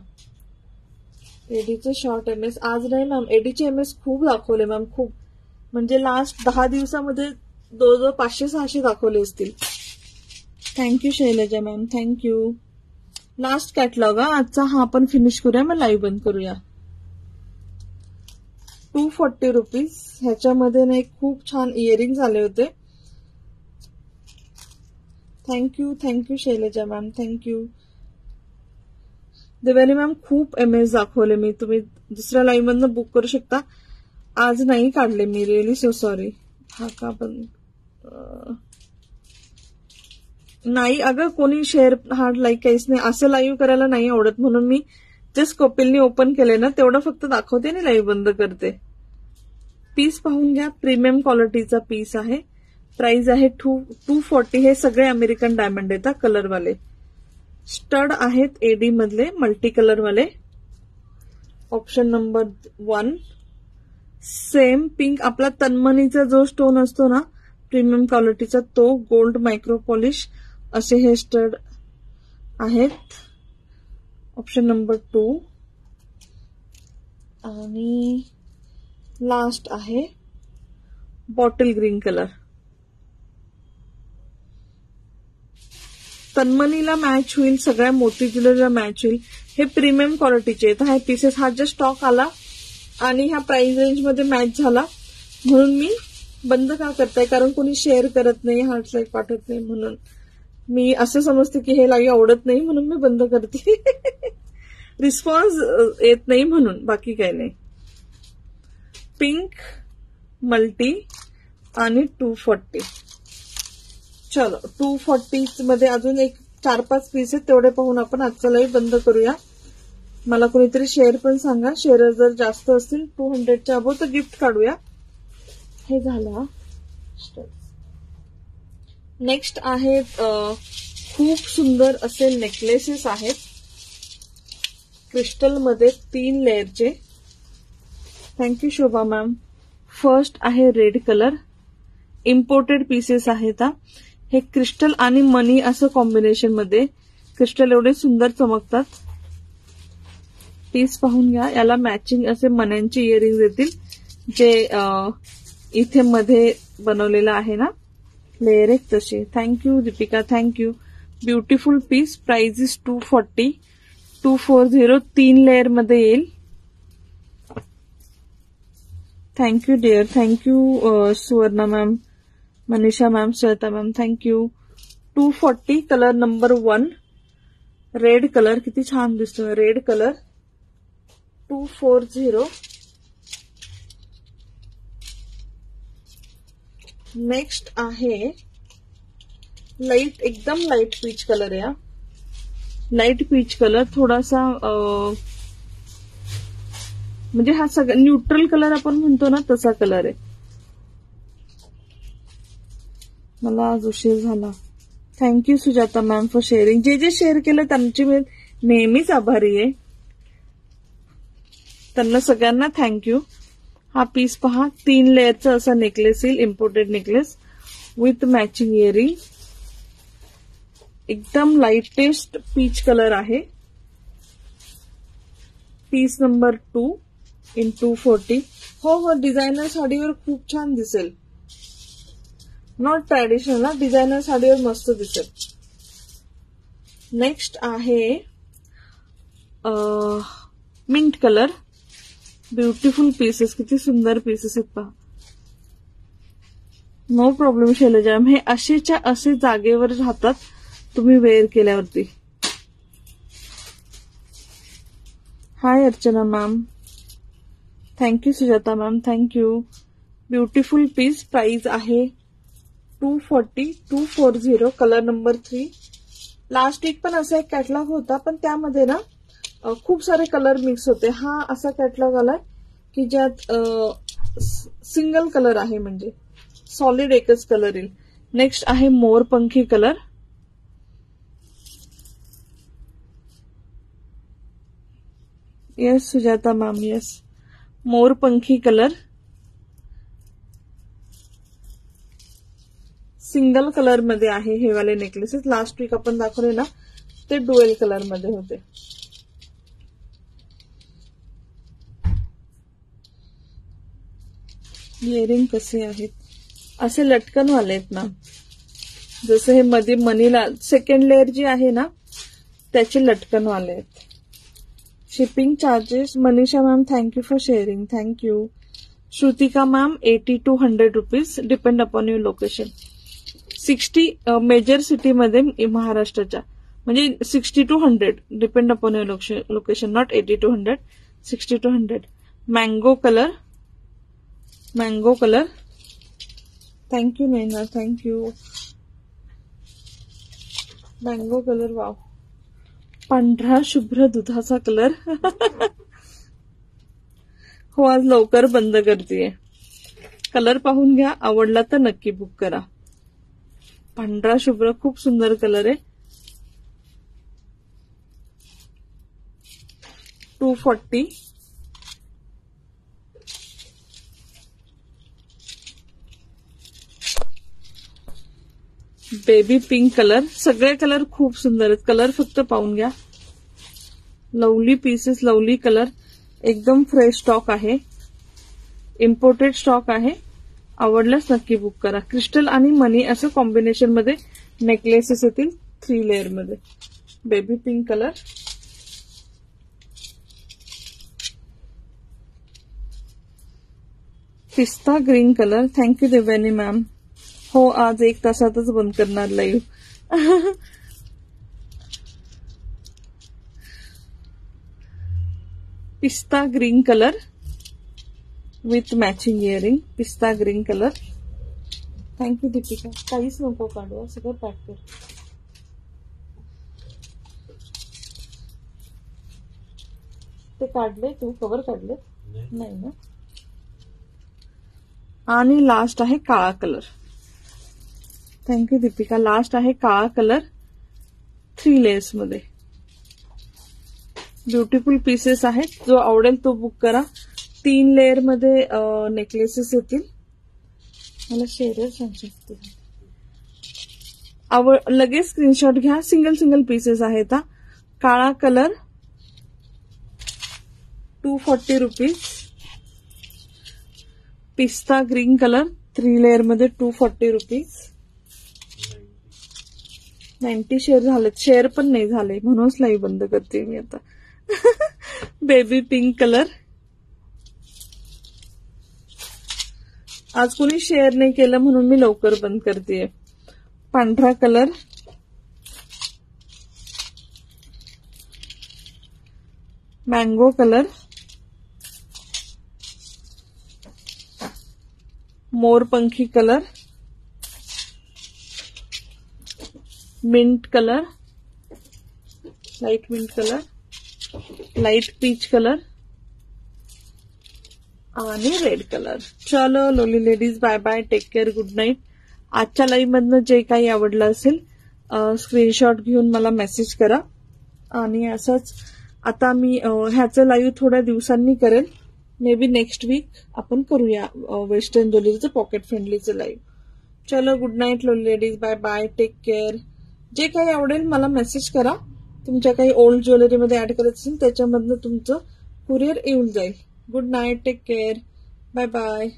एडीचे शॉर्ट एमएस आज नाही मॅम. एडीचे एमएस खूप दाखवले मॅम, खूप. म्हणजे लास्ट 10 दिवसामध्ये जवळजवळ 500-600 दाखवले असतील. Thank you Shailaja ma'am, thank you. Last catalogue आजचा हा आपण फिनिश करूया, मग लाईव्ह बंद करूया. 240 रुपीज. ह्याच्यामध्ये ना खूप छान इयरिंग्स आले होते. Thank you, thank you Shailaja ma'am, thank you. Diwali ma'am, खूप एमएस दाखवले मी. तुम्ही दुसऱ्या लाईव्ह मधनं बुक करू शकता. आज नाही काढले मी, रिअली सो सॉरी. हा का पण नाही अगं, कोणी शेअर हार्ड लाईक काहीच नाही. असं लाईव्ह करायला नाही आवडत, म्हणून मी जस्ट कपिलनी ओपन केले ना तेवढं फक्त दाखवते आणि लाईव्ह बंद करते. पीस पाहून घ्या. प्रीमियम क्वालिटीचा पीस आहे. प्राइस आहे 240. हे सगळे अमेरिकन डायमंड येतात कलरवाले. स्टड आहेत एडी मधले, मल्टी कलरवाले. Option number 1 same pink. आपला तन्मनीचा जो स्टोन असतो ना प्रीमियम क्वालिटीचा, तो गोल्ड मायक्रो पॉलिश असे हे स्टड आहेत. ऑप्शन नंबर 2 आणि लास्ट आहे बॉटल ग्रीन कलर. तन्मनीला मॅच होईल, सगळ्या मोती ज्वेलरीला मॅच होईल. हे प्रीमियम क्वालिटीचे आहेत. हा पीसेस हा जस्ट स्टॉक आला आणि ह्या प्राइस रेंज मध्ये मॅच झाला म्हणून मी बंद का करताय, कारण कोणी शेअर करत नाही, हार्ट लाईक पाठवत नाही, म्हणून मी असं समजते की हे लाईव्ह आवडत नाही म्हणून मी बंद करते. रिस्पॉन्स येत नाही म्हणून, बाकी काही नाही. पिंक, मल्टी आणि 240. चलो 240 मध्ये अजून एक 4-5 पीस आहेत, तेवढे पाहून आपण आजचा लाईव्ह बंद करूया. मला कोणीतरी शेअर पण सांगा, शेअर जर जास्त असतील 200च्या अबो तर गिफ्ट काढूया. हे झालं. नेक्स्ट आहेत खूप सुंदर असे नेकलेसेस आहेत क्रिस्टल मध्ये 3 लेअरचे. थँक्यू शोभा मॅम. फर्स्ट आहे रेड कलर, इम्पोर्टेड पीसेस आहेत. हे क्रिस्टल आणि मनी असं कॉम्बिनेशन मध्ये. क्रिस्टल एवढे सुंदर चमकतात. पीस पाहून घ्या. याला मॅचिंग असे मण्यांचे इयरिंग्स येतील, जे इथे मध्ये बनवलेलं आहे ना लेअर एक तसे. Thank you Deepika, thank you. Beautiful piece. Price is 240. 240 3 layer मध्ये येईल. Thank you dear. Thank you Suvarna ma'am, Manisha ma'am, Shweta ma'am, thank you. 240 colour number 1 red colour. किती छान दिसतोय रेड कलर. 240. नेक्स्ट आहे लाईट, एकदम लाईट पीच कलर. या लाईट पीच कलर थोडासा म्हणजे हा सगळा न्यूट्रल कलर आपण म्हणतो ना तसा कलर आहे. मला आज उशीर झाला. Thank you Sujata ma'am for sharing. जे जे शेअर केलं त्यांची मी नेहमीच आभारी आहे. त्यांना सगळ्यांना थँक्यू. हा पीस पहा. 3 लेअरचा असा नेकलेस येईल, imported necklace with matching earring. एकदम लाइटेस्ट पीच कलर आहे. Piece number 2 in 240. हो हो, डिझायनर साडीवर खूप छान दिसेल. नॉट ट्रॅडिशनल, डिझायनर साडीवर मस्त दिसेल. नेक्स्ट आहे मिंट कलर. ब्युटिफुल पीसेस, किती सुंदर पीसेस आहेत पहा. No problem Shailaja. हे असेच्या असे जागेवर राहतात तुम्ही वेअर केल्यावरती. Hi Archana ma'am, thank you Sujata ma'am, thank you. Beautiful piece. Price आहे 240. 240 कलर नंबर 3. लास्ट वीक पण असा एक कॅटलॉग होता, पण त्यामध्ये ना खूप सारे कलर मिक्स होते. हा असा कॅटलॉग आलाय की ज्यात सिंगल कलर आहे, म्हणजे सॉलिड एकच कलर येईल. नेक्स्ट आहे मोरपंखी colour. Yes Sujata ma'am, yes. मोरपंखी कलर सिंगल कलर मध्ये आहे हे वाले नेकलेसेस. लास्ट वीक आपण दाखवले ना ते डुएल कलर मध्ये होते. इयरिंग कसे आहेत? असे लटकन वाले आहेत ना, जसं हे मध्ये मनीला सेकंड लेअर जी आहे ना त्याचे लटकन वाले आहेत. Shipping charges. Manisha ma'am, thank you for sharing, thank you. Shrutika ma'am, 80 to 100 rupees depend upon your location. 60 major city मध्ये महाराष्ट्राच्या, म्हणजे 60 to 100 depend upon your location. Not 80 to 100, 60 to 100. Mango colour. Mango colour. Thank you Naina, thank you. Mango colour. Wow, पांढरा शुभ्र दुधाचा colour. हो, आज लवकर बंद करतेय. कलर पाहून घ्या, आवडला तर नक्की बुक करा. पांढरा शुभ्र खूप सुंदर कलर आहे. 240. Baby pink colour. सगळे कलर खूप सुंदर आहेत. कलर फक्त पाहून घ्या. Lovely pieces, lovely colour. एकदम फ्रेश स्टॉक आहे, इम्पोर्टेड स्टॉक आहे. आवडल्यास नक्की बुक करा. क्रिस्टल आणि मनी असं कॉम्बिनेशन मध्ये नेकलेसेस येतील 3 लेअर मध्ये. Baby pink colour. पिस्ता green colour. Thank you Devyani ma'am. हो, आज 1 तासातच बंद करणार लाईव्ह. पिस्ता green colour with matching earring. पिस्ता ग्रीन कलर. थँक्यू दीपिका. काहीच नको काढू, सगळं पॅक कर. ते काढले तू, कव्हर काढले नाही ना. आणि लास्ट आहे काळा कलर. थँक्यू दीपिका. लास्ट आहे काळा कलर 3 लेयर्स मध्ये. ब्युटिफुल पीसेस आहेत. जो आवडेल तो बुक करा. 3 लेयर मध्ये नेकलेसेस येतील. मला शेअर सांगते. लगेच स्क्रीनशॉट घ्या. सिंगल पीसेस आहेत. काळा कलर 240 रुपीज. पिस्ता ग्रीन कलर 3 लेयर मध्ये 240 रुपीज. 90 शेअर झालेत. शेअर पण नाही झाले म्हणूनच लाईव्ह बंद करते मी आता. Baby pink colour. आज कोणी शेअर नाही केलं म्हणून मी लवकर बंद करते. पांढरा कलर. Mango colour. मोरपंखी colour. Mint colour. Light mint colour. Light peach colour आणि रेड कलर. चलो lovely ladies, bye bye, take care, good night. आजच्या लाईव्ह मधनं जे काही आवडलं असेल स्क्रीनशॉट घेऊन मला मेसेज करा. आणि असंच आता मी ह्याचं लाईव्ह थोड्या दिवसांनी करेल. मे बी नेक्स्ट वीक आपण करूया वेस्टर्न ज्वेलरीचं पॉकेट फ्रेंडलीचं लाईव्ह. चलो good night lovely ladies, bye bye, take care. जे काही आवडेल मला मेसेज करा. तुमच्या काही ओल्ड ज्वेलरीमध्ये ऍड करायचं असेल त्याच्यामधनं तुमचं कुरिअर येऊन जाईल. Good night, take care, bye bye.